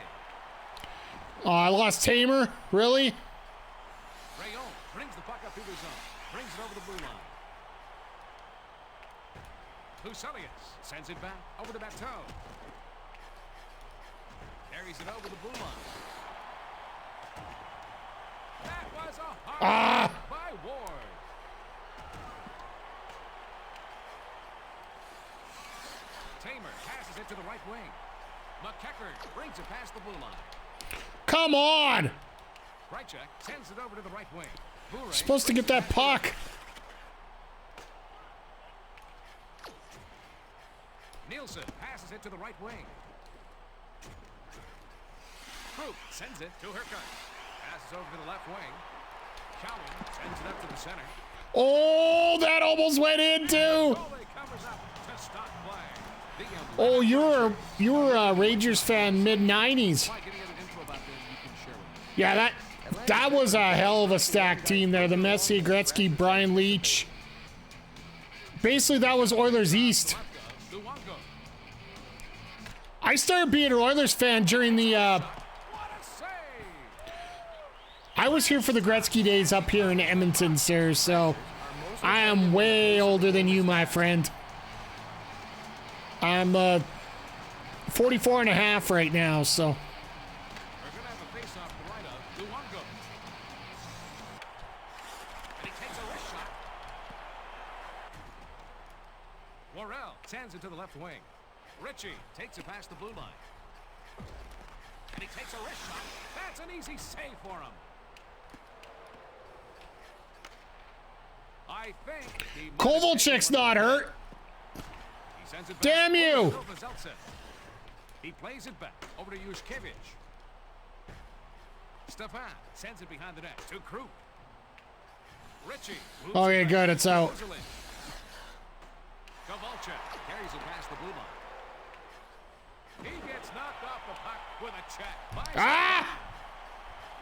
Oh, I lost Tamer. Really? Rayon brings the puck up through the zone. Brings it over the blue line. Huselius sends it back over to Matteau. Carries it over the blue line. That was a hard by Ward. Tamer passes it to the right wing. McKeckard brings it past the blue line. Come on! Rychek sends it over to the right wing. Bure Supposed to get that puck. Nielsen passes it to the right wing. Krupp sends it to Herkart. Passes over to the left wing. Cowan sends it up to the center. Oh, that almost went in too. Goalie covers up to stop play. The Oh, you were a Rangers fan mid '90s. Mike, any other info about this you can share with me? Yeah, that was a hell of a stacked team there. The Messier, Gretzky, Brian Leach. Basically, that was Oilers East. Luongo. I started being an Oilers fan during the. What a save! I was here for the Gretzky days up here in Edmonton, sir. So I am way older than you, my friend. I'm 44 and a half right now, so. We're going to have a face-off to the right of Luongo. And he takes a wrist shot. Worrell sends it to the left wing. Ritchie takes it past the blue line. And he takes a wrist shot. That's an easy save for him. I think he Kovalchuk's not hurt. He sends it back Damn you! over to Zeltsev. He plays it back over to Yushkevich. Stefan sends it behind the net to Krupp. Ritchie. moves Okay, it back good, it's to out. Rosalind. Kovalchuk carries it past the blue line. He gets knocked off the puck with a check. By Ah!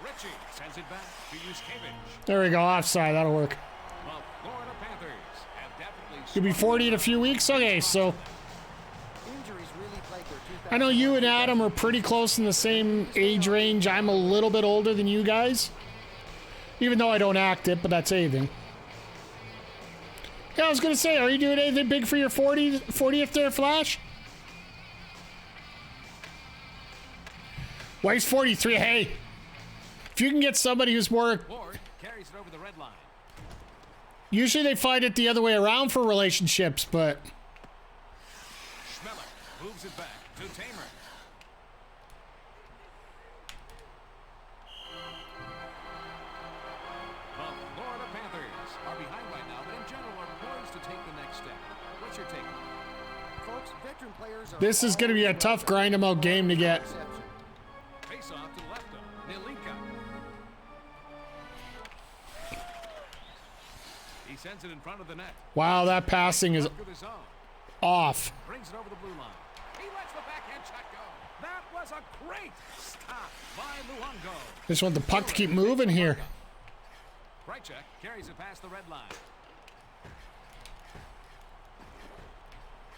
Ritchie sends it back to Yushkevich. There we go, offside. That'll work. The Florida Panthers have definitely You'll be 40 in a few weeks. Okay, so Injuries really plagued their 2000. I know you and Adam are pretty close in the same age range. I'm a little bit older than you guys, even though I don't act it, but that's anything. Yeah, I was gonna say, are you doing anything big for your 40th there, Flash? Wife's 43. Hey, if you can get somebody who's more, Ward carries it over the red line. usually they find it the other way around for relationships, but Schmeller moves it back to Tamer. The Florida Panthers are behind right now, but in general are poised to take the next step. What's your take? Folks, veteran players are this is gonna be a tough grind 'em out game to get. exception. Face off to the left of Nilinka. He sends it in front of the net. Wow, that passing is Through the zone. off. Brings it over the blue line. He lets the backhand shot go. That was a great stop by Luongo. Just want the puck to keep moving here. Krejcik carries it past the red line.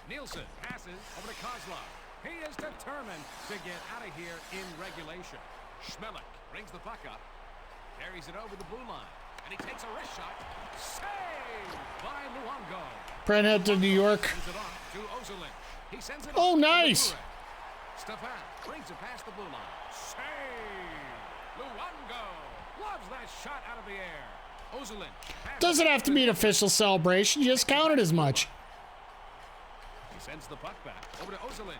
Nielsen passes over to Kozlov. He is determined to get out of here in regulation. Schmelik brings the puck up. Carries it over the blue line. And he takes a wrist shot. Saved by Luongo. Brent head to New York. Sends it off to Ozolin. He sends it Oh, off to nice. Bure. Stefan brings it past the blue line. Save! Luongo loves that shot out of the air. Ozolin Doesn't have to be an official celebration. Just count it as much. He sends the puck back over to Ozolin.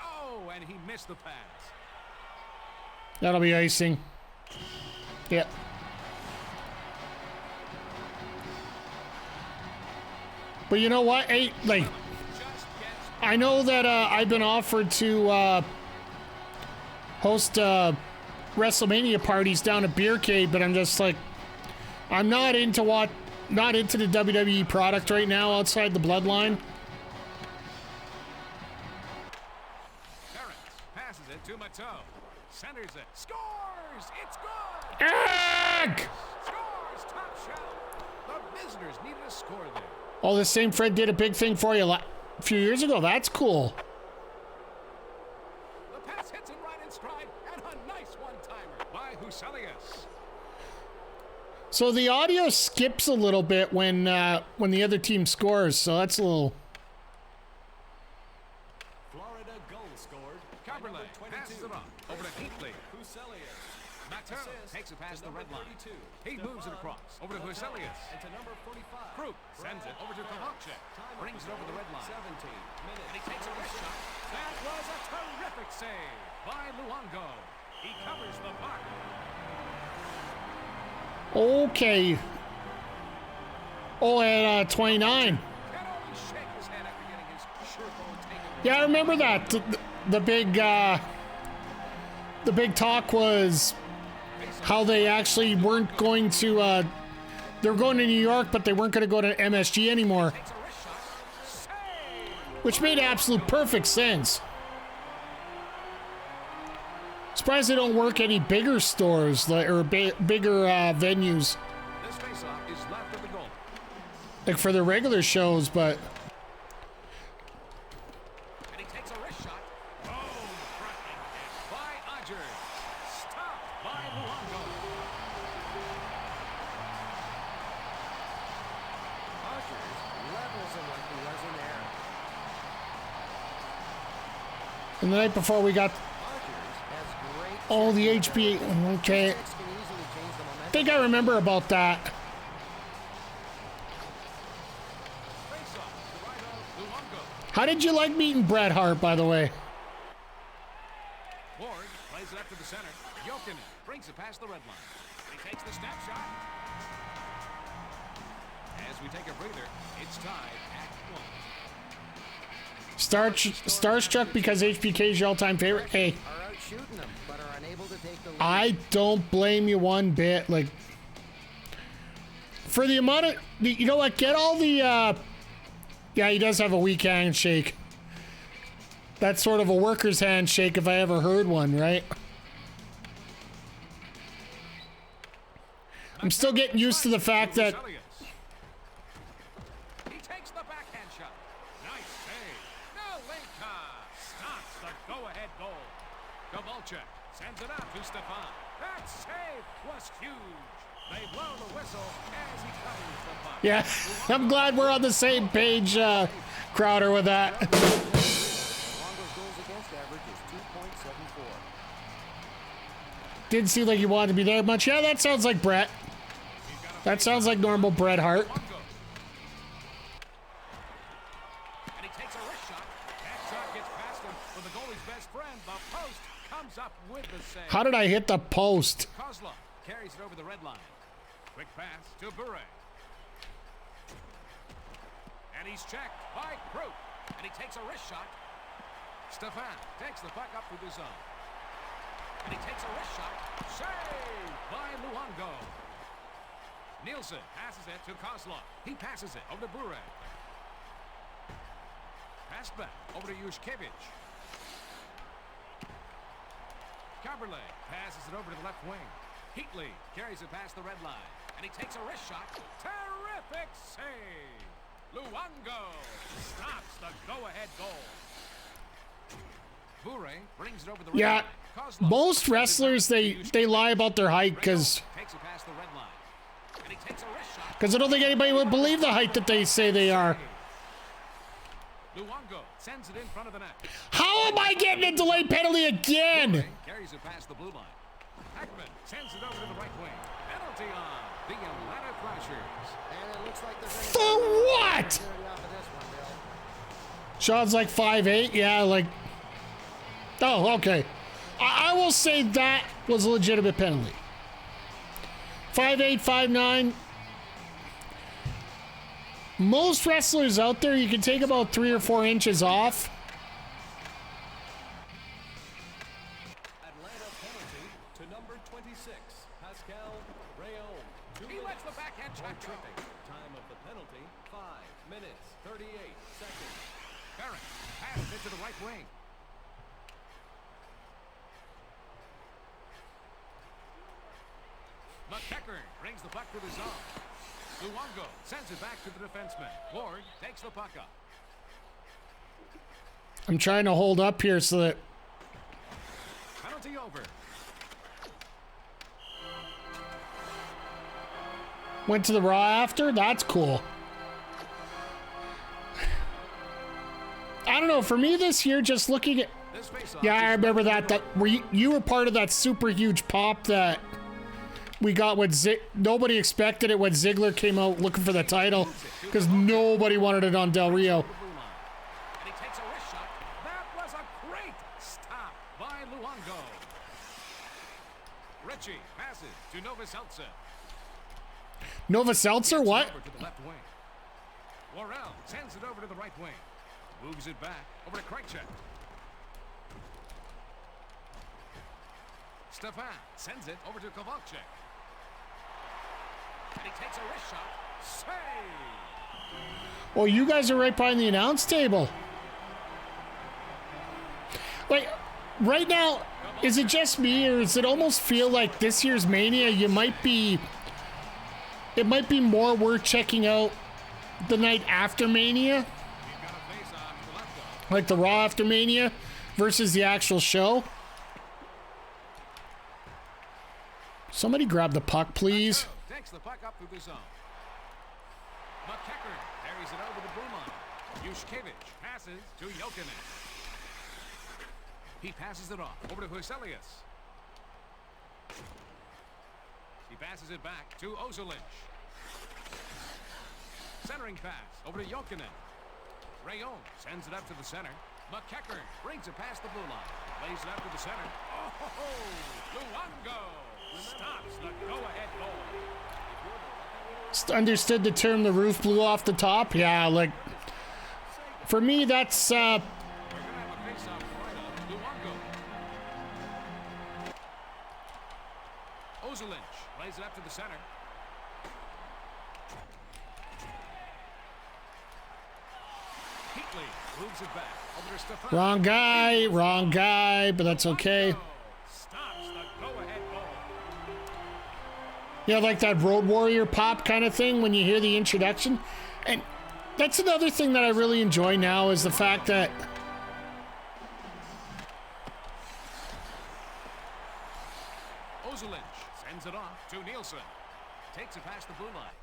Oh, and he missed the pass. That'll be icing. Yep. But you know what? Hey, like, I know that I've been offered to host WrestleMania parties down at Beer Cave, but I'm just like, I'm not into the WWE product right now outside the Bloodline. Terrence passes it to Mateau. Centers it. Scores! It's good! Egg! Scores! Top shelf. The visitors needed a score there. Oh, the same Fred did a big thing for you a few years ago. That's cool. The pass hits him right in stride, and a nice one-timer by Huselius. So the audio skips a little bit when the other team scores, so that's a little. Florida goal scored. by number Caberlet 22. passes it off over to Heatley. Huselius. Mateau Assist takes it to past the number red line. 32. He moves it across over to Stefan. Huselius. And to number 45. Krug sends it over to Kovalchuk. Time of Brings it over the red line. 17 minutes. And he takes a wrist shot. That was a terrific save by Luongo. He covers the puck. Okay. Oh, at 29. Can only shake his head after getting his shirt bone taken. Yeah, I remember that. The big talk was how they actually weren't going to. They were going to New York, but they weren't going to go to MSG anymore, Takes a wrist shot. Save! which made absolute perfect sense. Surprised they don't work any bigger stores or bigger venues This faceoff is left of the goal. like for their regular shows, but. And he takes a wrist shot. Boom! Crushing hit by Odgers. Stopped by Luongo. Odgers levels him like he was in there. And the night before we got Odgers has great. all the HB. Okay, Checks can easily change the I momentum. think I remember about that. Faceoff to the right of Luongo. How did you like meeting Bret Hart, by the way? Ward plays it up to the center. Jokinen brings it past the red line. He takes the snap shot. As we take a breather, it's tied at 1. Starstruck because HBK is your all-time favorite. Hey, Are out shooting them, but are unable to take the lead. I don't blame you one bit. Like, for the amount of, you know what? Get all the. Yeah, he does have a weak handshake. That's sort of a worker's handshake if I ever heard one, right? I'm still getting used to the fact that. He takes the backhand shot. Nice save. Malenka stops the go-ahead goal. Kovalchuk sends it out to Stefan. That save was huge. They blow the whistle as he covers the puck. Yeah, I'm glad we're on the same page, Crowder, with that. Longo's goals against average is 2.74. Didn't seem like he wanted to be there much. Yeah, that sounds like Bret. That sounds like normal Bret Hart. And he takes a wrist shot. That shot gets past him for the goalie's best friend. The post comes up with the save. How did I hit the post? Kozlov carries it over the red line. Quick pass to Bure. And he's checked by Krug. And he takes a wrist shot. Stefan takes the puck up through the zone. And he takes a wrist shot. Saved by Luongo. Nielsen passes it to Kozlov. He passes it over to Bure. Pass back over to Yushkevich. Carberlay passes it over to the left wing. Heatley carries it past the red line. And he takes a wrist shot. Terrific save. Luongo stops the go-ahead goal. Bure brings it over the red Yeah, line. Kozlov most wrestlers, they lie about their height because takes it past the red line. And he takes a wrist shot. I don't think anybody would believe the height that they say they are. Luongo sends it in front of the net. How am I getting a delayed penalty again? Carries it past the blue line. Heckman sends it over to the right wing. Penalty on the Atlanta Thrashers. And it looks like they're going to For what? off of this one, Bill. Sean's like 5'8", yeah, like. Oh, okay. I will say that was a legitimate penalty. 5'8", 5'9". Most wrestlers out there, you can take about 3 or 4 inches off. Atlanta penalty to number 26, Pascal Rayon. He lets the backhand check go. Tripping. Time of the penalty, 5 minutes, 38 seconds. Barrett passes it to the right wing. McEachern brings the puck to the zone. Luongo sends it back to the defenseman. Ward takes the puck up. I'm trying to hold up here so that Penalty over. went to the raw after. That's cool. I don't know. For me this year, just looking at. This faceoff Yeah, I is remember not that. That you were part of that super huge pop that we got when nobody expected it when Ziggler came out looking for the title because nobody wanted it on Del Rio. the blue line. And he takes a wrist shot. That was a great stop by Luongo. Ritchie passes to Novoseltzer. Nova Seltzer, what? Over to the left wing. Worrell sends it over to the right wing. Moves it back over to Krejcik. Stefan sends it over to Kovalchuk. And he takes a wrist shot. Save! Well, you guys are right behind the announce table. Like, right now, is it just me, or does it almost feel like this year's Mania, it might be more worth checking out the night after Mania? He's got a face off to the left goal. Like the Raw after Mania versus the actual show? Somebody grab the puck, please. Takes the puck up through the zone. McEachern carries it over the blue line. Yushkevich passes to Jokinen. He passes it off over to Huselius. He passes it back to Ozolinch. Centering pass over to Jokinen. Rayon sends it up to the center. McEachern brings it past the blue line. Lays it up to the center. Oh, Luongo stops the go-ahead goal. Understood the term the roof blew off the top? Yeah, like, for me, that's, We're going to have a face-off right on Luongo. Ozolinch lays it up to the center. Heatley moves it back over to Stefan. wrong guy, but that's okay. Stops the go-ahead goal. Yeah, like that Road Warrior pop kind of thing when you hear the introduction. And that's another thing that I really enjoy now is the fact that Ozolinch sends it off to Nielsen. Takes it past the blue line.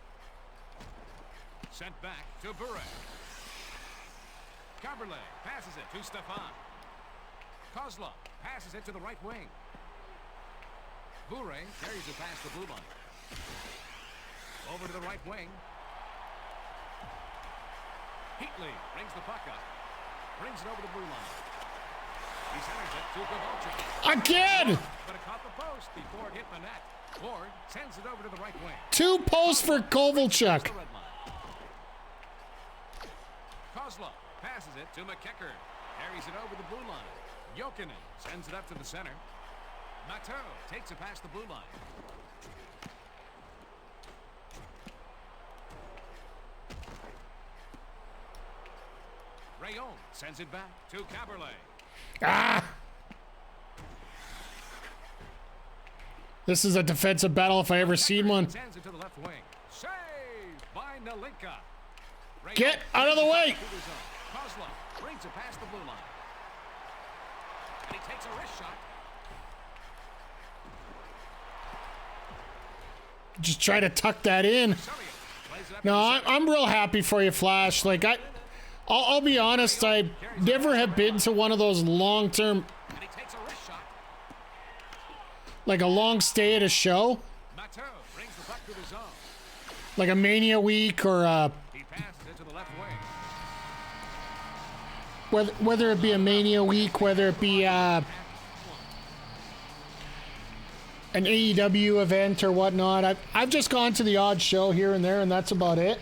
Sent back to Bure. Carberlay passes it to Stefan. Kozlov passes it to the right wing. Bure carries it past the blue line. Over to the right wing. Heatley brings the puck up. Brings it over the blue line. He centers it to Kovalchuk. again, But it caught the post before it hit the net. Ward sends it over to the right wing. 2 posts for Kovalchuk. The red line. Kozlov passes it to McEachern. Carries it over the blue line. Jokinen sends it up to the center. Mateau takes it past the blue line. Rayon sends it back to Caberlet. Ah! This is a defensive battle if I ever seen one. Sends it to the left wing. Saved by Nalinka. Rayon Get out of the way! to the zone. Kozlov brings it past the blue line. And he takes a wrist shot. Just try to tuck that in. No, I'm real happy for you, Flash. Like, I'll be honest, I never have been to one of those long-term, And he takes a wrist shot. like a long stay at a show, Matteau brings the puck to the zone. like a Mania Week or He passes it to the left wing. whether it be a Mania Week, whether it be an AEW event or whatnot. I've just gone to the odd show here and there, and that's about it.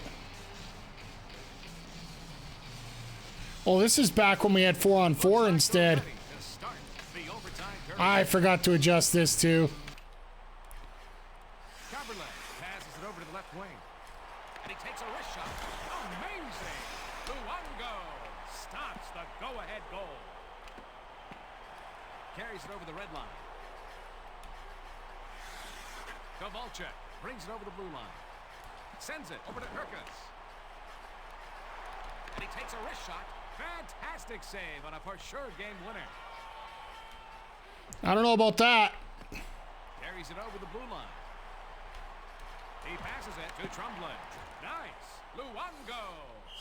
Oh, this is back when we had 4-on-4 instead. Ready to start the overtime period. I forgot to adjust this too. Caberlet passes it over to the left wing. And he takes a wrist shot. Amazing! Luongo stops the go-ahead goal. Carries it over the red line. Kovalchuk brings it over the blue line. Sends it over to Herkus. And he takes a wrist shot. Fantastic save on a for-sure game winner. I don't know about that. Carries it over the blue line. He passes it to Tremblay. Nice. Luongo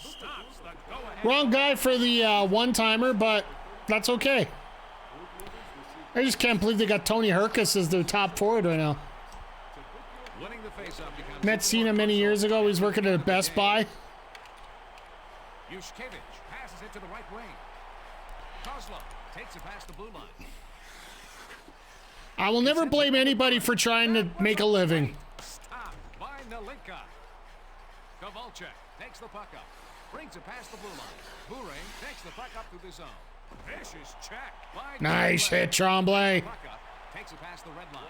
stops the go-ahead. Wrong guy for the one-timer, but that's okay. I just can't believe they got Tony Herkus as their top forward right now. Winning the faceoff becomes Met Cena many years ago. He was working at a Best Buy. Yushkevich passes it to the right wing. Kozlov takes it past the blue line. I will never blame anybody for trying to make a living. Stopped by Nalinka. Kovalchuk takes the puck up. Brings it past the blue line. Bure takes the puck up through the zone. Vicious check by Nice Tremblay. hit, Tremblay. Puck up. Takes it past the red line.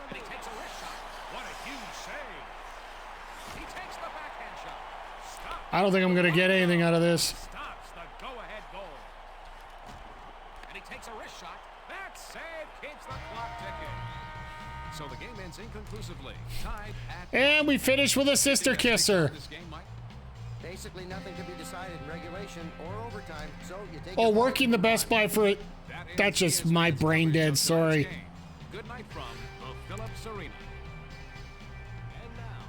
And he takes a wrist shot. What a huge save. He takes the backhand shot. Stop. I don't think I'm going to get anything out of this. Stops the go-ahead goal. And he takes a wrist shot. That save keeps the clock ticking. So the game ends inconclusively. Tied at... And we finish with a sister kisser. This game, Mike? Basically, nothing can be decided in regulation or overtime, so you take Oh, your working the Best Buy for it. That's just my brain dead. Sorry. Good night from the Phillips Arena.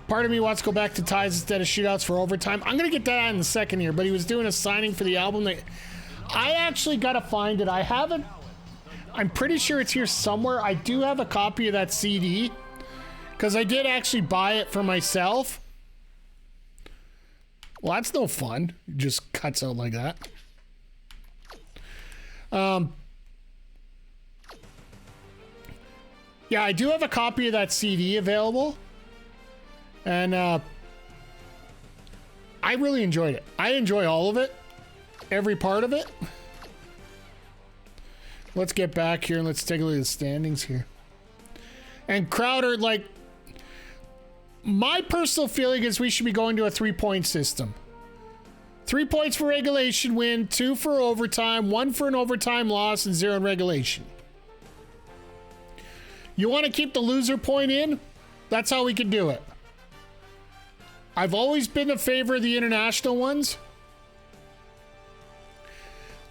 Part of me wants to go back to ties instead of shootouts for overtime. I'm going to get that out in a second here, but he was doing a signing for the album. That I actually got to find it. I haven't. I'm pretty sure it's here somewhere. I do have a copy of that CD because I did actually buy it for myself. Well, that's no fun. It just cuts out like that. Yeah, I do have a copy of that CD available. And I really enjoyed it. I enjoy all of it. Every part of it. Let's get back here and let's take a look at the standings here. And Crowder, like, my personal feeling is we should be going to a 3-point system. 3 points for regulation win, 2 for overtime, 1 for an overtime loss, and 0 in regulation. You want to keep the loser point in? That's how we can do it. I've always been a favor of the international ones.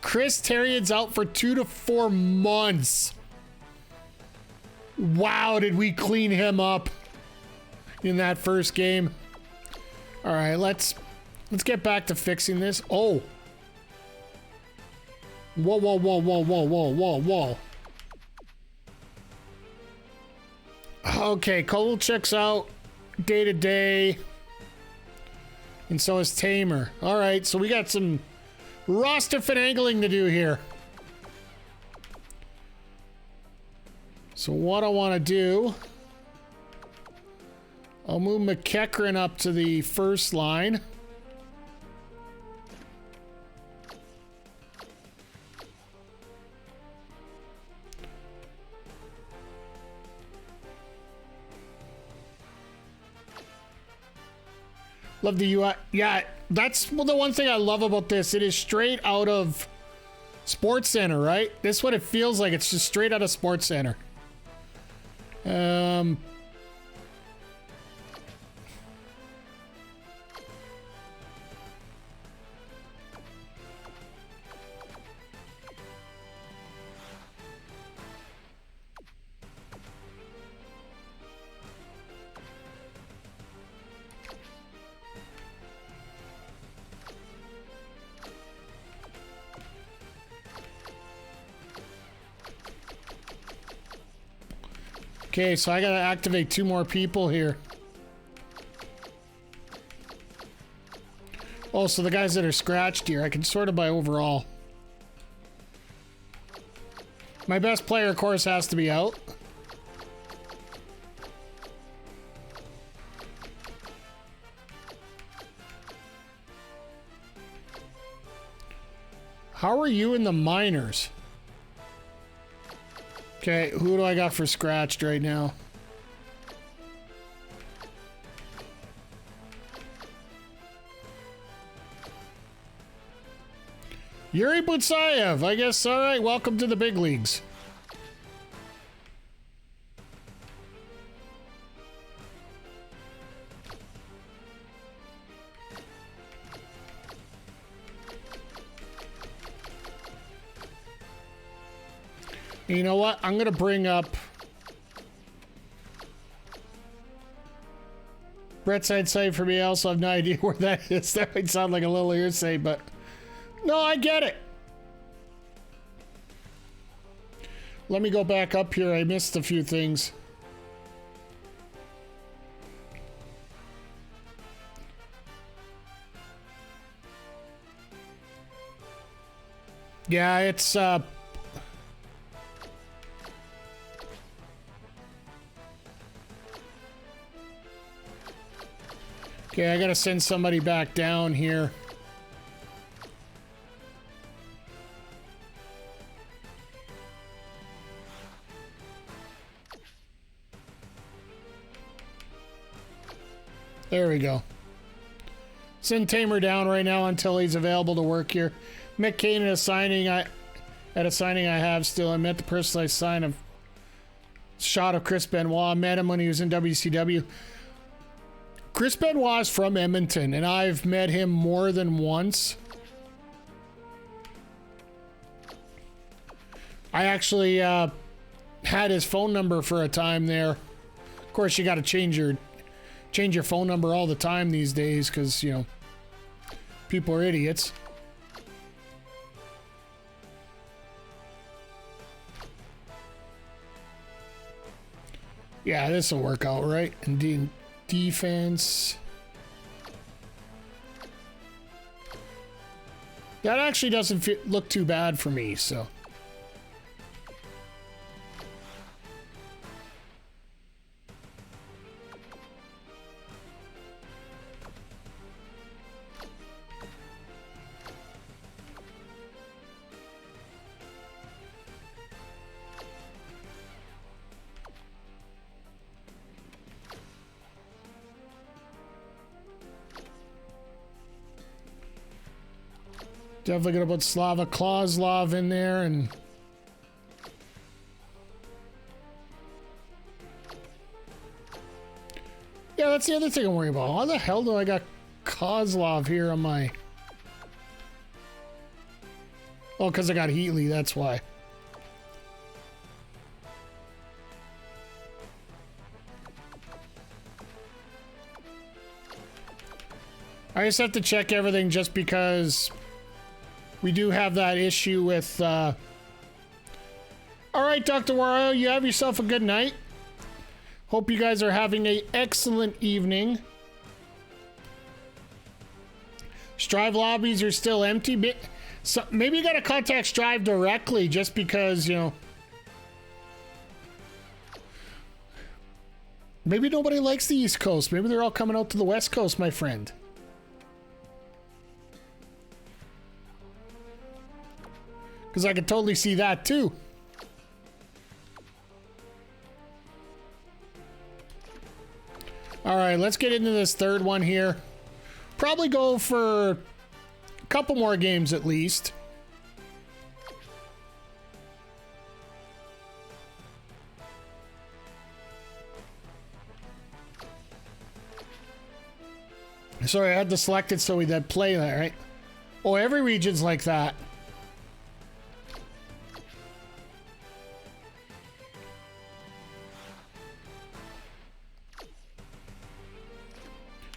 Chris Terrian's out for 2 to 4 months. Wow, did we clean him up in that first game. All right, let's get back to fixing this. Oh. Whoa, whoa, whoa, whoa, whoa, whoa, whoa, whoa. Okay, Kovalchuk's out day to day. And so is Tamer. All right, so we got some roster finagling to do here. So what I want to do, I'll move McEachran up to the first line. Love the UI. Yeah, That's the one thing I love about this. It is straight out of Sports Center, right? This is what it feels like. It's just straight out of Sports Center. Okay, so I gotta activate 2 more people here. Oh, so the guys that are scratched here, I can sort of by overall. My best player, of course, has to be out. How are you in the minors? Okay, who do I got for scratched right now? Yuri Butsayev, I guess. All right, welcome to the big leagues. You know what? I'm going to bring up Brett's site for me. I also have no idea where that is. That might sound like a little hearsay, but no, I get it. Let me go back up here. I missed a few things. Yeah, it's okay, I gotta send somebody back down here. There we go. Send Tamer down right now until he's available to work here. Mick Kane at a signing I have still. I met the person I signed a shot of Chris Benoit. I met him when he was in WCW. Chris Benoit is from Edmonton, and I've met him more than once. I actually had his phone number for a time there. Of course, you got to change your phone number all the time these days because, you know, people are idiots. Yeah, this will work out, right? Indeed. Defense. That actually doesn't look too bad for me, so. Definitely gonna put Slava Klozlov in there, and yeah, that's the other thing I'm worried about. How the hell do I got Kozlov here on my? Oh, because I got Heatley, that's why. I just have to check everything just because we do have that issue with, all right, Dr. Wario, you have yourself a good night. Hope you guys are having an excellent evening. Strive lobbies are still empty. So maybe you got to contact Strive directly just because, you know, maybe nobody likes the East Coast. Maybe they're all coming out to the West Coast, my friend. Because I could totally see that too. All right, let's get into this third one here. probably go for a couple more games at least. Sorry, I had to select it so we'd play that, right? Oh, every region's like that.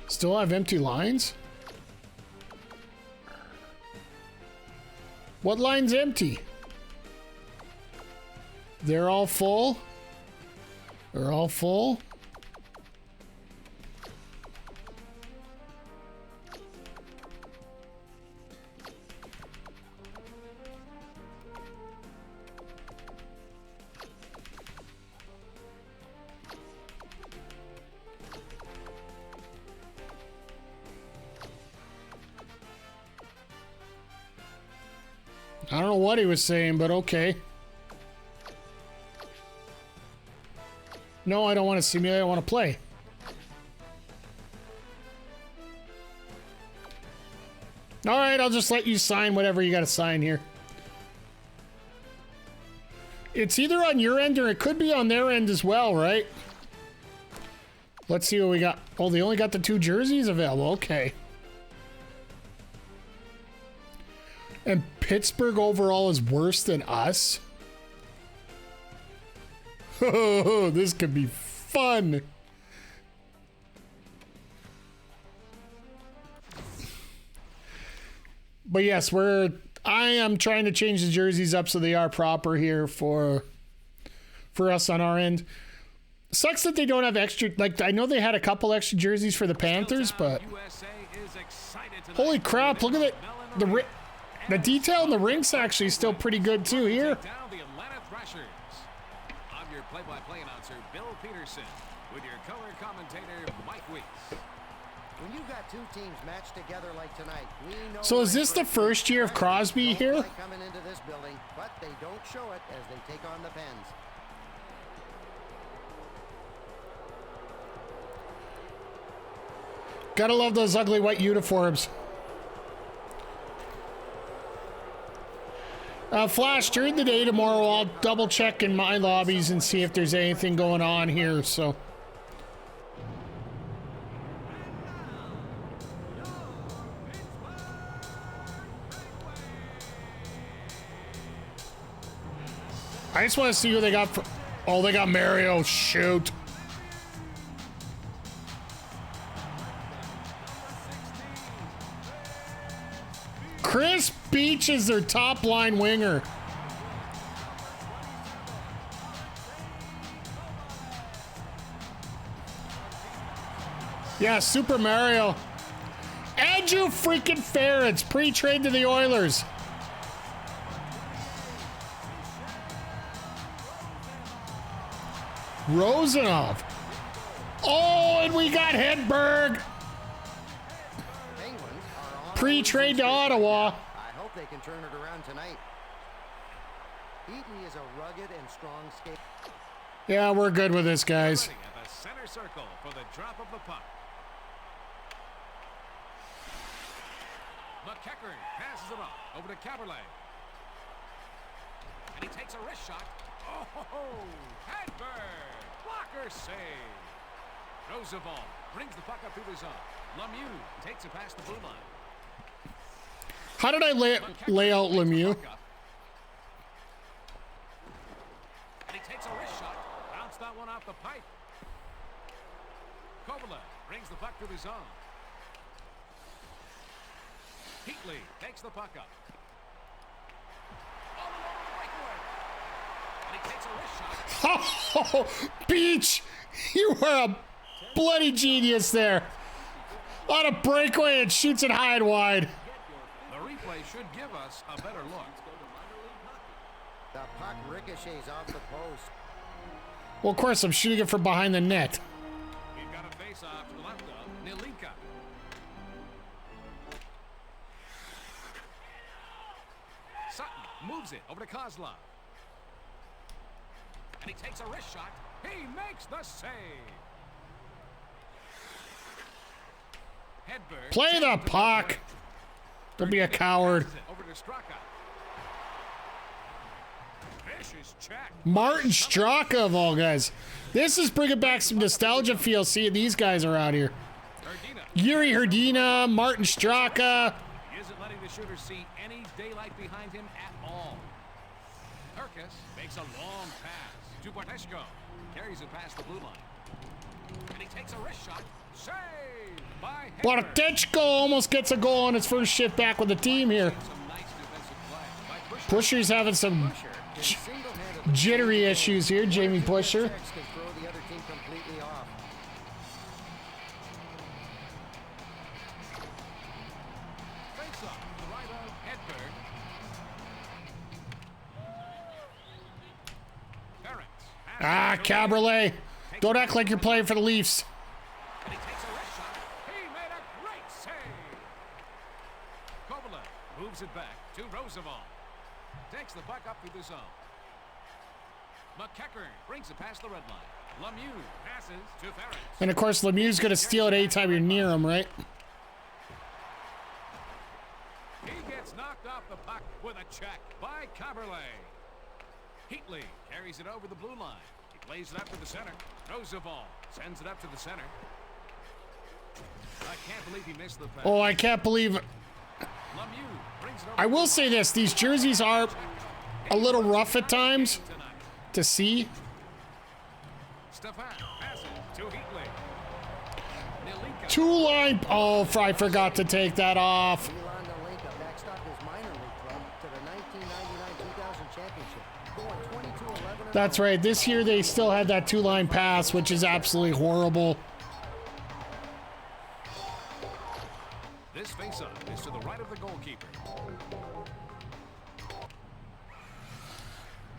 Still have empty lines? What line's empty? They're all full? They're all full? I don't know what he was saying, but okay. No, I don't want to simulate. I want to play. All right, I'll just let you sign whatever you got to sign here. It's either on your end or it could be on their end as well, right? Let's see what we got. Oh, they only got the 2 jerseys available. Okay. And Pittsburgh overall is worse than us? Oh, this could be fun. But yes, I am trying to change the jerseys up so they are proper here for us on our end. Sucks that they don't have extra, like I know they had a couple extra jerseys for the Panthers, but holy crap, look at it. The detail in the rink's actually still pretty good too here. Down the Atlanta Thrashers. I'm your play-by-play announcer, Bill Peterson, with your color commentator, Mike Weeks. When you got 2 teams matched together like tonight, we know. So is this the first year of Crosby here? Like coming into this building, but they don't show it as they take on the Pens. Gotta love those ugly white uniforms. Flash, during the day tomorrow, I'll double check in my lobbies and see if there's anything going on here, so. I just want to see who they got for. Oh, they got Mario. Shoot. Chris Beach is their top line winger. Yeah, Super Mario. Andrew freaking Ferrets, pre-trade to the Oilers. Rosanov. Oh, and we got Hedberg. Pre-trade to Ottawa. I hope they can turn it around tonight. Heatley is a rugged and strong skate. Yeah, we're good with this, guys. At the center circle for the drop of the puck. McEachern passes it off over to Caberlet. And he takes a wrist shot. Oh, Hedberg! Blocker save. Roosevelt brings the puck up through the zone. Lemieux takes it past the blue line. How did I lay out Lemieux? And he takes a wrist shot. Bounced that one off the pipe. Kovalev brings the puck to the zone. Heatley takes the puck up. All the way over the breakaway. And he takes a wrist shot. Oh, Beach, you are a bloody genius there. On a breakaway and shoots it high and wide. The replay should give us a better look. The puck ricochets off the post. Well, of course, I'm shooting it from behind the net. We've got a face-off to the left of Nilinka. Sutton moves it over to Kozlov. And he takes a wrist shot. He makes the save. Hedberg Play the sends it puck. Don't be a coward. over to Straka. Vicious check. Martin Straka of all guys. This is bringing back some nostalgia feel seeing these guys around here. Herdina. Yuri Herdina, Martin Straka. He isn't letting the shooter see any daylight behind him at all. Herkus makes a long pass to Barteshko. Carries it past the blue line. And he takes a wrist shot. Saved by Hedberg. Bartechko almost gets a goal on his first shift back with the team here. Some nice defensive play by Pusher. Pusher's having some jittery issues here, Jamie Pusher. Can throw the other team completely off. Face off to the right of Hedberg. Ferentz. Ah, Cabriolet. Don't act like you're playing for the Leafs. And he takes a wrist shot. He made a great save. Kovalev moves it back to Roosevelt. Takes the puck up through the zone. McEachern brings it past the red line. Lemieux passes to Ferentz. And of course, Lemieux's going to steal it anytime you're near him, right? He gets knocked off the puck with a check by Caberlet. Heatley carries it over the blue line. He plays it up to the center. Roosevelt sends it up to the center. I can't believe he missed the pass. Oh, I can't believe it. Lemieux brings it over I the will blue say line. this. These jerseys are a little rough at times Tonight. to see. Stefan passes to Heatley. Nilika. Two-line. Oh, I forgot to take that off. Milan Nelinka backstopped his minor league club to the 1999-2000 championship, going 22-11. That's right. This year they still had that two-line pass, which is absolutely horrible. This faceoff is to the right of the goalkeeper.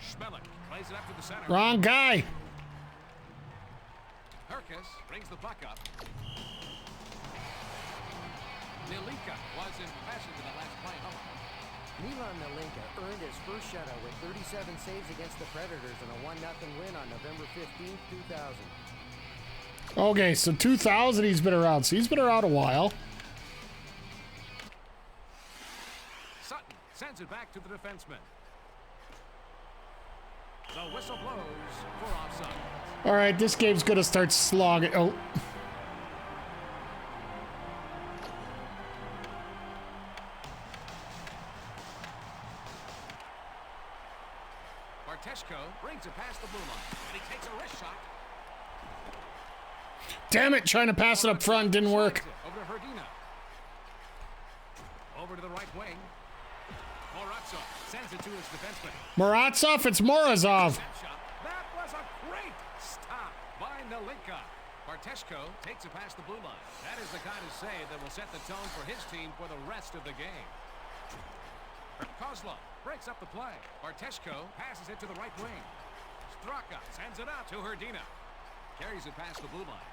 Schmelik plays it up to the center. Wrong guy. Herkus brings the puck up. Nilika was impassioned in the last play. Milan Nelinka earned his first shutout with 37 saves against the Predators in a 1-0 win on November 15, 2000. Okay, so 2000 he's been around. So he's been around a while. Sutton sends it back to the defenseman. The whistle blows for offside. All right, this game's going to start slogging. Oh. Barteshko brings it past the blue line, and he takes a wrist shot. Damn it, trying to pass it up front didn't work. Over to Herdina. Over to the right wing. Morazov sends it to his defenseman. Morazov, it's Morozov. That shot. That was a great stop by Nelinka. Barteshko takes it past the blue line. That is the kind of save that will set the tone for his team for the rest of the game. Kozlov breaks up the play. Barteshko passes it to the right wing. Straka sends it out to Herdina. Carries it past the blue line.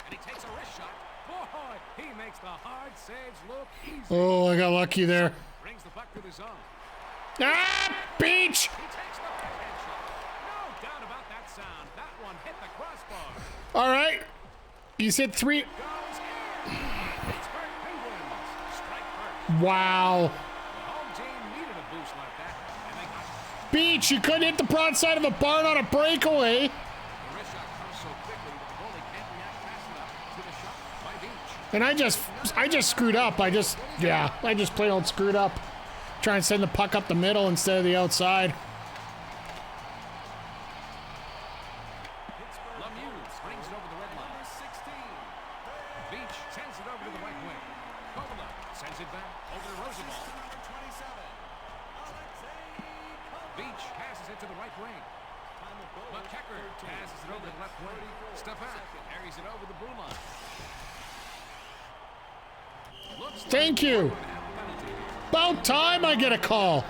And he takes a wrist shot. Boy, he makes the hard saves look easy. Oh, I got lucky there. Brings the puck to the zone. Ah, beach. He takes the backhand shot. No doubt about that sound. That one hit the crossbar. All right. You said three. Goes in. Pittsburgh Penguins strike first. Wow. The home team needed a boost like that, and they got it. Beach, you couldn't hit the broadside of a barn on a breakaway. The wrist shot comes so quickly that the goalie can't react fast enough to the shot by Beach. And I just screwed up. I just plain old screwed up. Trying to send the puck up the middle instead of the outside. Lemieux brings it over the red line. 16. Beach sends it over to the right wing. Kovalev sends it back over to Roosevelt. Beach passes it to the right wing. McEachern passes it over to the left wing. Stefan carries it over the blue line. Looks like Thank you. penalty. About time I get a call.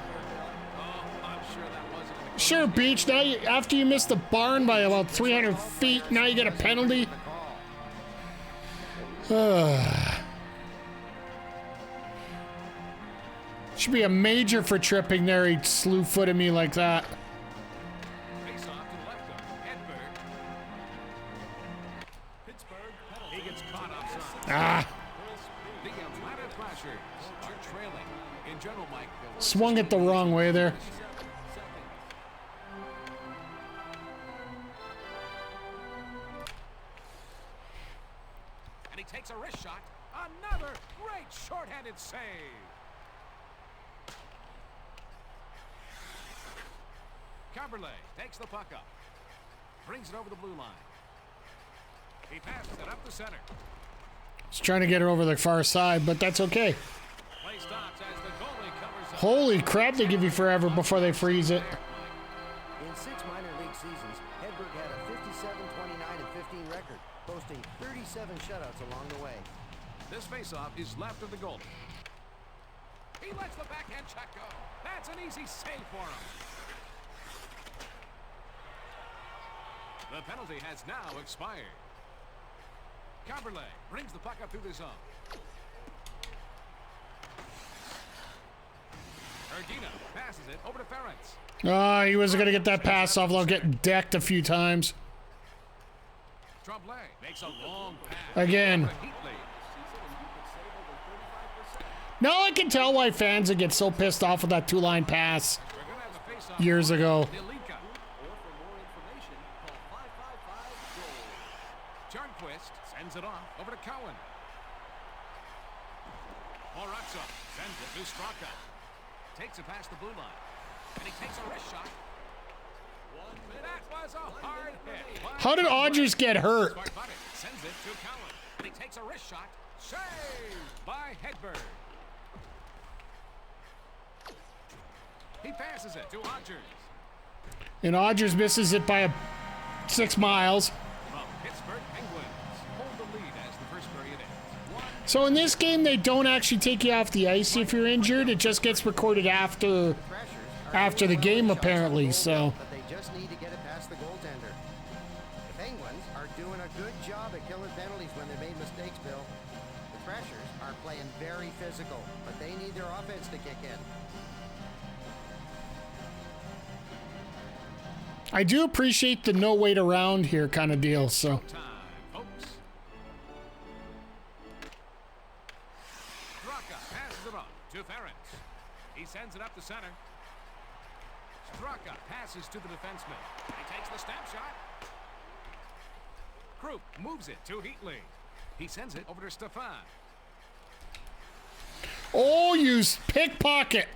I'm sure that wasn't in the Sure, Beach. Now, after you missed the barn by about 300 feet, now you get a penalty. Should be a major for tripping there. He slew-footed me like that. face off to the left of Hedberg. Pittsburgh penalty. He gets caught offside. Ah, In general, Mike, Swung it the wrong way there. and he takes a wrist shot. Another great shorthanded save. Camberley takes the puck up. Brings it over the blue line. He passes it up the center. He's trying to get it over the far side, but that's okay. Play stops as the goalie covers up. Holy crap, they give you forever before they freeze it. In 6 minor league seasons, Hedberg had a 57, 29, and 15 record, posting 37 shutouts along the way. This faceoff is left of the goalie. He lets the backhand check go. That's an easy save for him. The penalty has now expired. Camberley brings the puck up through the zone. Erdina passes it over to Ferentz. Oh, he wasn't going to get that pass off without getting decked a few times. Tremblay makes a long pass. Again. Over to Heatley. Now I can tell why fans would get so pissed off with that two-line pass We're gonna have the faceoff years ago. Nilika. Or for more information, call 555-GOAL. Turnquist sends it off over to Cowan. Morazzo sends it to Straka. Takes it past the blue line. And he takes a wrist shot. 1 minute. That was a hard hit. by How did Odgers get hurt? Smart button sends it to Cowan. And he takes a wrist shot. Saved by Hedberg. He passes it to Odgers. And Odgers misses it by 6 miles. The Pittsburgh Penguins hold the lead as the first period ends. So in this game, they don't actually take you off the ice if you're injured. It just gets recorded after the game, apparently. So But they just need to get it past the goaltender. The Penguins are doing a good job at killing penalties when they made mistakes, Bill. The Thrashers are playing very physical, but they need their offense to kick in. I do appreciate the no wait around here kind of deal. So Time, folks. Straka passes it on to Ferentz. He sends it up the center. Straka passes to the defenseman. He takes the snap shot. Krupp moves it to Heatley. He sends it over to Stefan. oh, you pickpocket!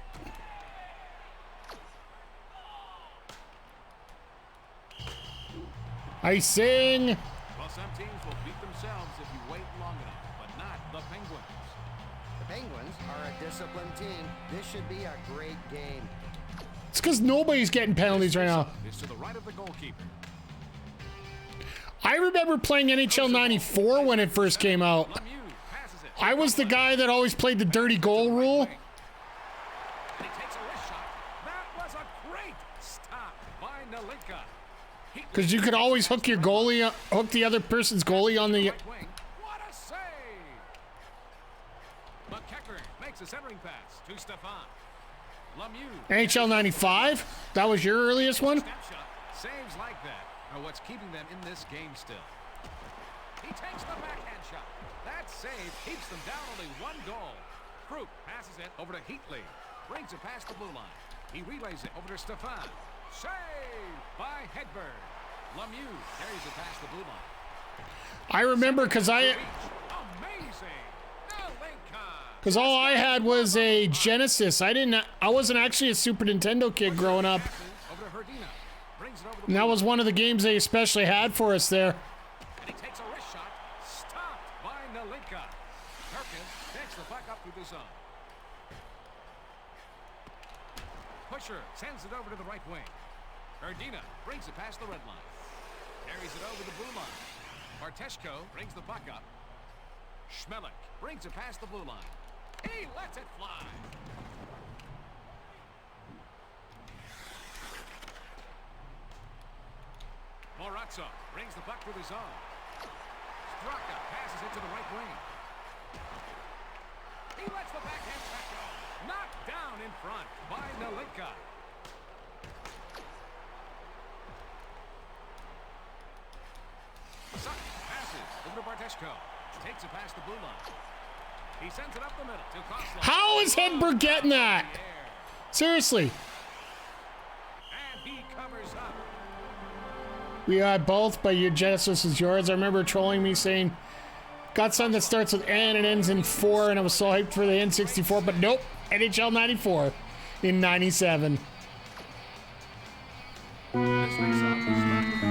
Icing. Well, some teams will beat themselves if you wait long enough, but not the Penguins. The Penguins are a disciplined team. This should be a great game. It's because nobody's getting penalties right now. It's to the right of the goalkeeper. I remember playing NHL 94 when it first came out. Lemieux passes it. I was the guy that always played the dirty goal rule. And he takes a wrist shot. That was a great stop by Nalika. Because you could always hook your goalie, hook the other person's goalie on the. Right wing. What a save! McEachern makes a centering pass to Stefan. Lemieux. NHL 95? That was your earliest one? Snapshot. Saves like that are what's keeping them in this game still. He takes the backhand shot. That save keeps them down only 1 goal. Krupp passes it over to Heatley. Brings it past the blue line. He relays it over to Stefan. Saved by Hedberg. Lemieux carries it past the blue line. I remember because Amazing. Nalika. all I had was a Genesis. I wasn't actually a Super Nintendo kid growing up. Over to Herdina. Brings it over the And that was one of the games they especially had for us there. And he takes a wrist shot. Stopped by Nalika. Perkins takes the puck up through the zone. Pusher sends it over to the right wing. Erdina brings it past the red line. Carries it over the blue line. Barteshko brings the puck up. Schmelik brings it past the blue line. He lets it fly. Morazzo brings the puck through the zone. Straka passes it to the right wing. He lets the backhand check go. Knocked down in front by Nalika. Sutton passes over to Barteshko. Takes it past the blue line. He sends it up the middle to Kozlov. How is Hedberg getting that? Seriously. And he covers up. We had both, but your Genesis is yours. I remember trolling me saying, got something that starts with N and ends in 4, and I was so hyped for the N64, but nope, NHL 94 in 97. This face-off is left to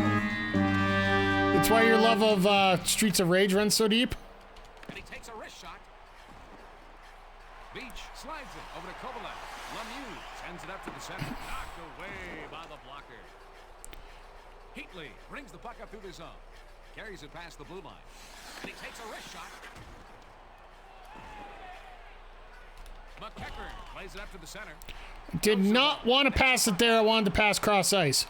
go. It's why your love of Streets of Rage runs so deep. And he takes a wrist shot. Beach slides it over to Kovalev. Lemieux sends it up to the center. Knocked away by the blocker. Heatley brings the puck up through the zone. Carries it past the blue line. And he takes a wrist shot. McEachern plays it up to the center. Did not want to pass it there. I wanted to pass cross ice.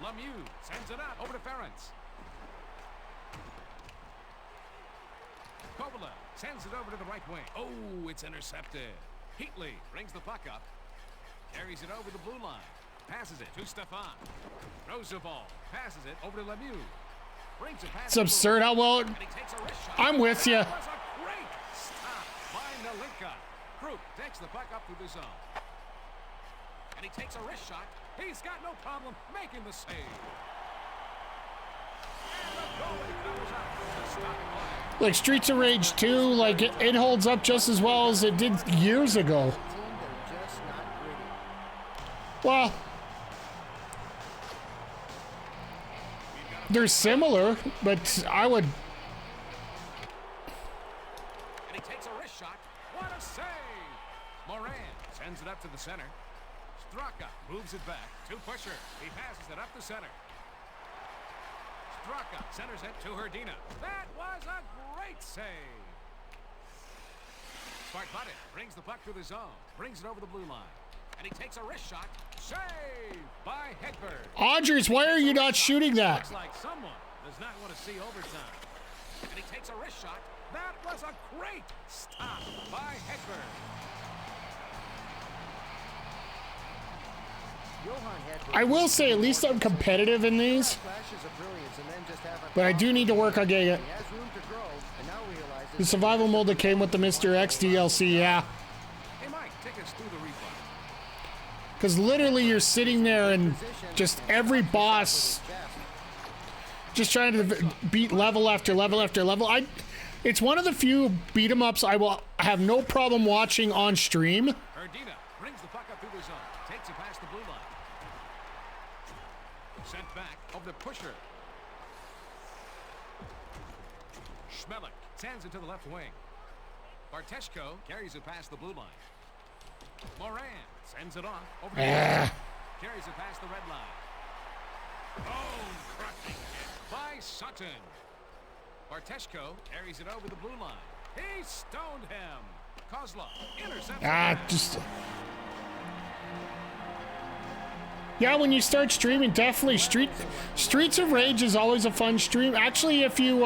Lemieux sends it up over to Ferentz. Kovalev sends it over to the right wing. Oh, it's intercepted. Heatley brings the puck up. Carries it over the blue line. Passes it to Stefan. Throws the ball. Passes it over to Lemieux. Brings it past It's absurd how well. and he takes a wrist shot. I'm with you. That was a great stop by Nalinka. Krug takes the puck up through the zone. And he takes a wrist shot. He's got no problem making the save. And the goalie covers up to stop play. Like Streets of Rage 2, like it holds up just as well as it did years ago. Team, they're just not gritty. Well, they're similar, but I would. And he takes a wrist shot. What a save! Moran sends it up to the center. Straka moves it back to Pusher. He passes it up the center. Straka centers it to Herdina. That was a great save. Smart button brings the puck through the zone. Brings it over the blue line. And he takes a wrist shot. Save by Hedberg. Audrey's, why are you not shooting that? Looks like someone does not want to see overtime. And he takes a wrist shot. That was a great stop by Hedberg. I will say, at least I'm competitive in these, Flashes of brilliance and then just haven't but I do need to work on getting it. He has room to grow and now realizes The survival mode that came with the Mr. X DLC, yeah. Hey, Mike, take us through the replay. Because literally you're sitting there and just every boss just trying to beat level after level after level. It's one of the few beat 'em ups I will have no problem watching on stream. Herdina brings the puck up through the zone. Takes it past the blue line. Sent back over to Pusher. Schmelik sends it to the left wing. Barteshko carries it past the blue line. Moran sends it off over to carries it past the red line. Oh, crushing hit by Sutton. Barteshko carries it over the blue line. He stoned him. Kozlov intercepts. Just. Yeah, when you start streaming, definitely Streets of Rage is always a fun stream. Actually, if you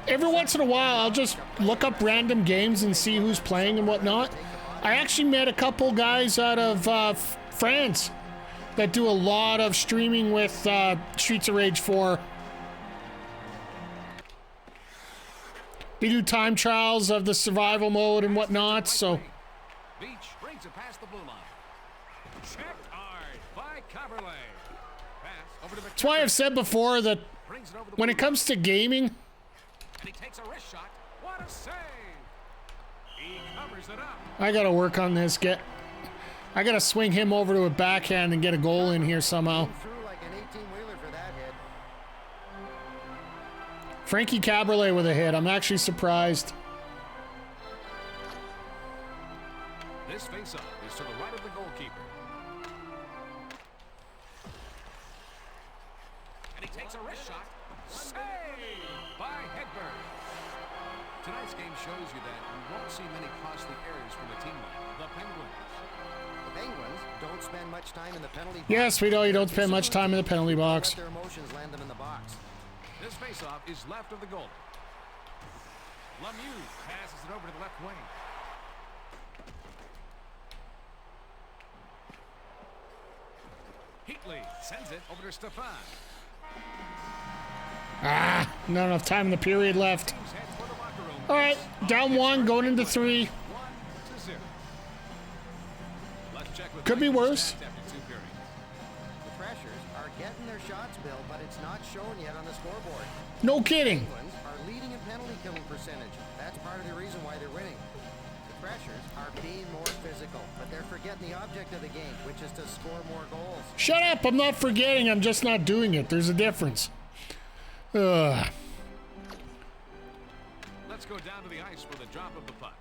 every once in a while, I'll just look up random games and see who's playing and whatnot. I actually met a couple guys out of France that do a lot of streaming with Streets of Rage 4. They do time trials of the survival mode and whatnot, so. Beach brings it past the blue line. Checked hard by Caberlet. Pass over to the. That's why I've said before that when it comes to gaming, And he takes a wrist shot. What a save! He covers it up. I gotta work on this. I gotta swing him over to a backhand and get a goal in here somehow. through like an 18-wheeler for that hit. Frankie Caberlet with a hit. I'm actually surprised. This faceoff is to the right of the goalkeeper. And he takes a wrist shot. Save by Hedberg. Tonight's game shows you that you won't see many costly errors from a team like the Penguins. The Penguins don't spend much time in the penalty box. Yes, we know you don't spend much time in the penalty box. Let their emotions land them in the box. This faceoff is left of the goal. Lemieux passes it over to the left wing. Heatley sends it over to Stefan. Not enough time in the period left. Teams head for the locker All right, down one, going into three. 1-0. Let's check with Could be Mike worse. stats after 2 periods. The Thrashers are getting their shots, Bill, but it's not shown yet on the scoreboard. No kidding. Penguins are leading in penalty killing percentage. That's part of the reason why they're winning. The Thrashers are being more physical, but they're forgetting the object of the game, which is to score more goals. Shut up, I'm not forgetting, I'm just not doing it. There's a difference. Ugh. Let's go down to the ice for the drop of the puck.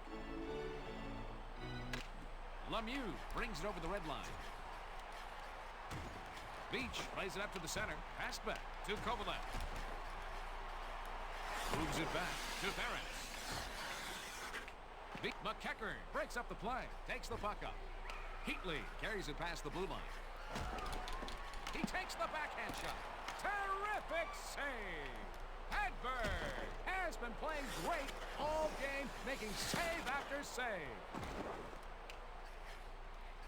Lemieux brings it over the red line. Beach plays it up to the center. Pass back to Kovalev. Moves it back to Ferris. McKecker breaks up the play. Takes the puck up. Heatley carries it past the blue line. He takes the backhand shot. Terrific save. Hedberg has been playing great all game, making save after save.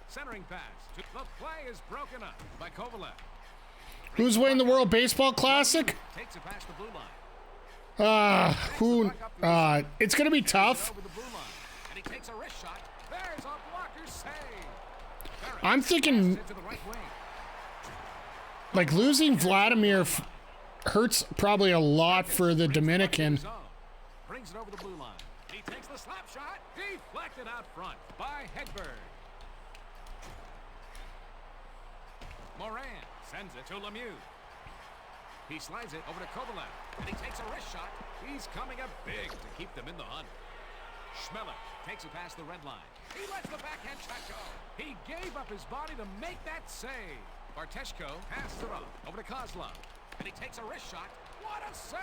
Centering pass. The play is broken up by Kovalev. Who's winning the World Baseball Classic? Takes it past the blue line. It's gonna be tough. Over the blue line. And he takes a wrist shot. There's a blocker save. I'm thinking, Into the right wing. like, losing Vladimir hurts probably a lot for the Dominican. Brings it over the blue line. He takes the slap shot. Deflected out front by Hedberg. Moran sends it to Lemieux. He slides it over to Kovalev, and he takes a wrist shot. He's coming up big to keep them in the hunt. Schmeller takes it past the red line. He lets the backhand shot go. He gave up his body to make that save. Barteshko passes it off over to Kozlov, and he takes a wrist shot. What a save!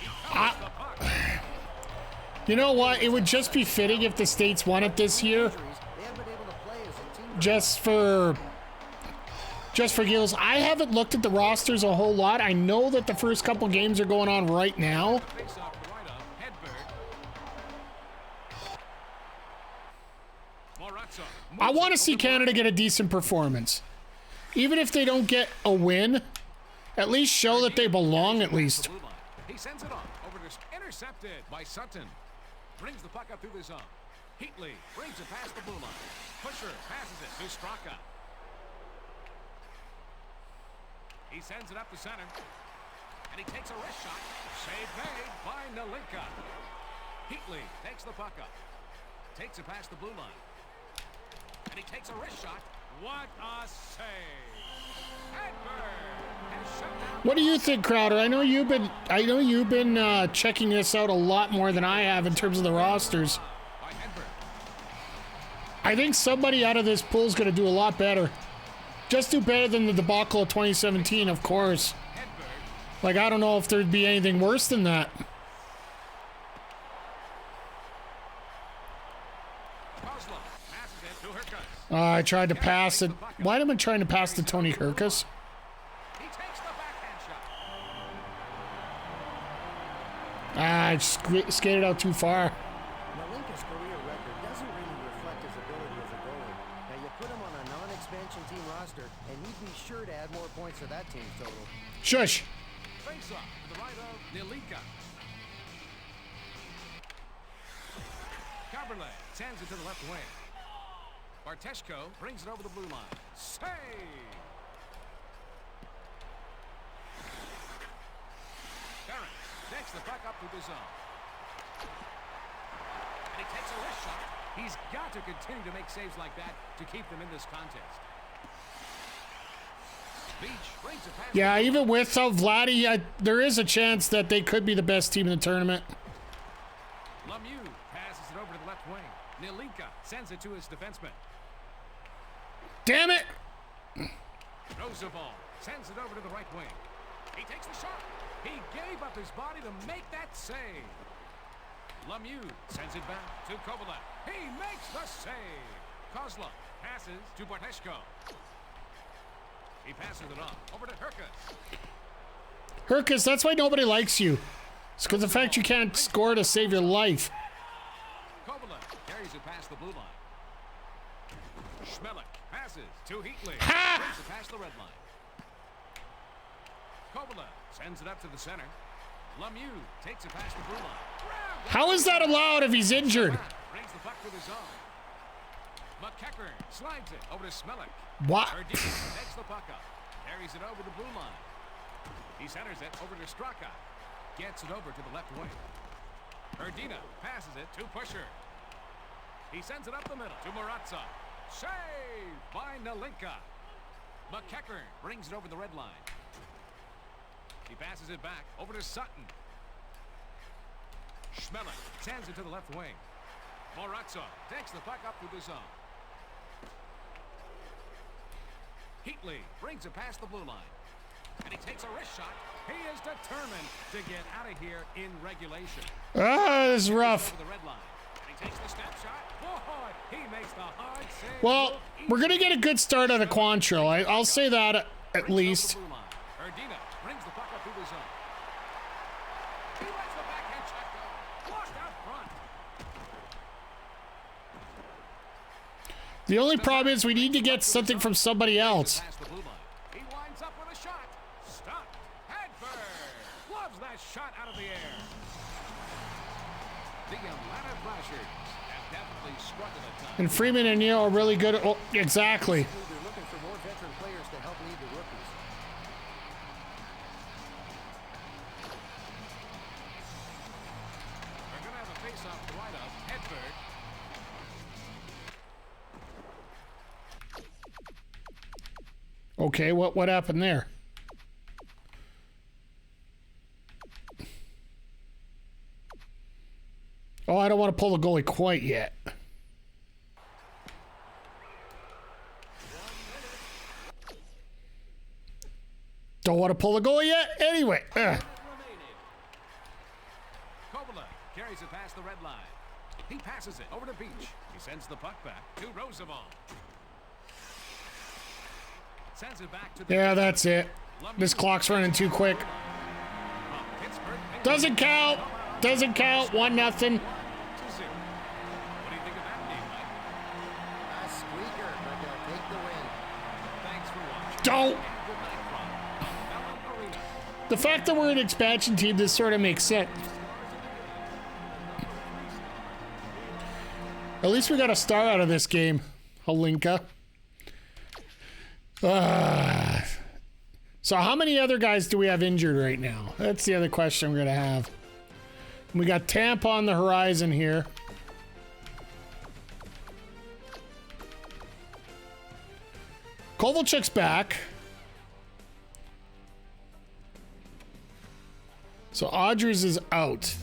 He covers the puck. You know what? It would just be fitting if the States won it this year. They haven't been able to play as a team. Just for giggles. I haven't looked at the rosters a whole lot. I know that the first couple games are going on right now. Face off the right of Hedberg. Morazzo I moves want to it see over the Canada get a decent performance. Even if they don't get a win, at least show that they belong at least. blue line. He sends it off over to intercepted by Sutton. Brings the puck up through the zone. Heatley brings it past the blue line. Pusher passes it to Straka. He sends it up the center. And he takes a wrist shot. Save made by Nalinka. Heatley takes the puck up. Takes it past the blue line. And he takes a wrist shot. What a save. Hedberg has shut down. What do you think, Crowder? I know you've been checking this out a lot more than I have in terms of the rosters. By Hedberg. I think somebody out of this pool is going to do a lot better. Just do better than the debacle of 2017, of course. Hedberg. Like, I don't know if there'd be anything worse than that. Kozlov passes it to Hurkacz. I tried to pass it. Why am I trying to pass to Tony Hurkacz? He takes the backhand shot. I just skated out too far. Nalinka's career record doesn't really reflect his ability as a goalie. Now, you put him on a non-expansion team roster, and he'd be sure to add more points to that team's total. Shush. Face off to the right of Nalinka. Caberlet sends it to the left wing. Barteshko brings it over the blue line. Save! Barron takes the puck up through the zone. And he takes a wrist shot. He's got to continue to make saves like that to keep them in this contest. Beach brings it past. Yeah, even without Vladdy, there is a chance that they could be the best team in the tournament. Lemieux passes it over to the left wing. Nalinka sends it to his defenseman. Damn it! Roosevelt sends it over to the right wing. He takes the shot. He gave up his body to make that save. Lemieux sends it back to Kovalev. He makes the save. Kozlov passes to Barteshko. He passes it off over to Hurkacz. Hurkacz, that's why nobody likes you. It's because of the fact you can't score to save your life. Kovalev carries it past the blue line. Schmeller passes to Heatley. Ha! Brings it past the red line. Kovalev sends it up to the center. Lemieux takes it past the blue line. How is that allowed if he's injured? Brings the puck to the zone. McEachern slides it over to Smellick. What? Erdina takes the puck up. Carries it over the blue line. He centers it over to Straka. Gets it over to the left wing. Erdina passes it to Pusher. He sends it up the middle to Maratza. Save by Nalinka. McEachern brings it over the red line. He passes it back over to Sutton. Schmeller sends it to the left wing. Maratza takes the puck up to the zone. Heatley brings it past the blue line. And he takes a wrist shot. He is determined to get out of here in regulation. Ah, this is rough. Over the red line. And he takes the step shot. Boy, he makes the hard save. Well, we're going to get a good start out of Quantrill. I'll say that at least. Erdina brings the puck up through the zone. He lets the backhand check go. Blocked out front. The only problem is we need to get something from somebody else. Past the blue line. He winds up with a shot. Stopped. Hedberg loves that shot out of the air. The Atlanta Thrashers have definitely struggled at times. And Freeman and Neal are really good. Oh, exactly. They're looking for more veteran players to help lead the rookies. We're going to have a face-off right of Hedberg. Okay, what happened there? Oh, I don't want to pull the goalie quite yet. Don't want to pull the goalie yet? Anyway. Kovala carries it past the red line. He passes it over to Beach. He sends the puck back to Roosevelt. Sends it back to the Yeah, that's it. This clock's running too quick. Doesn't count. Doesn't count. 1-0. What do you think of that game, Mike? A squeaker, but they'll take the win. Thanks for watching. Don't. And good night from Bellin Arena. The fact that we're an expansion team, this sort of makes sense. At least we got a star out of this game, Halinka. So how many other guys do we have injured right now? That's the other question we're going to have. We got Tampa on the horizon here. Kovalchuk's back. So Audrey's is out.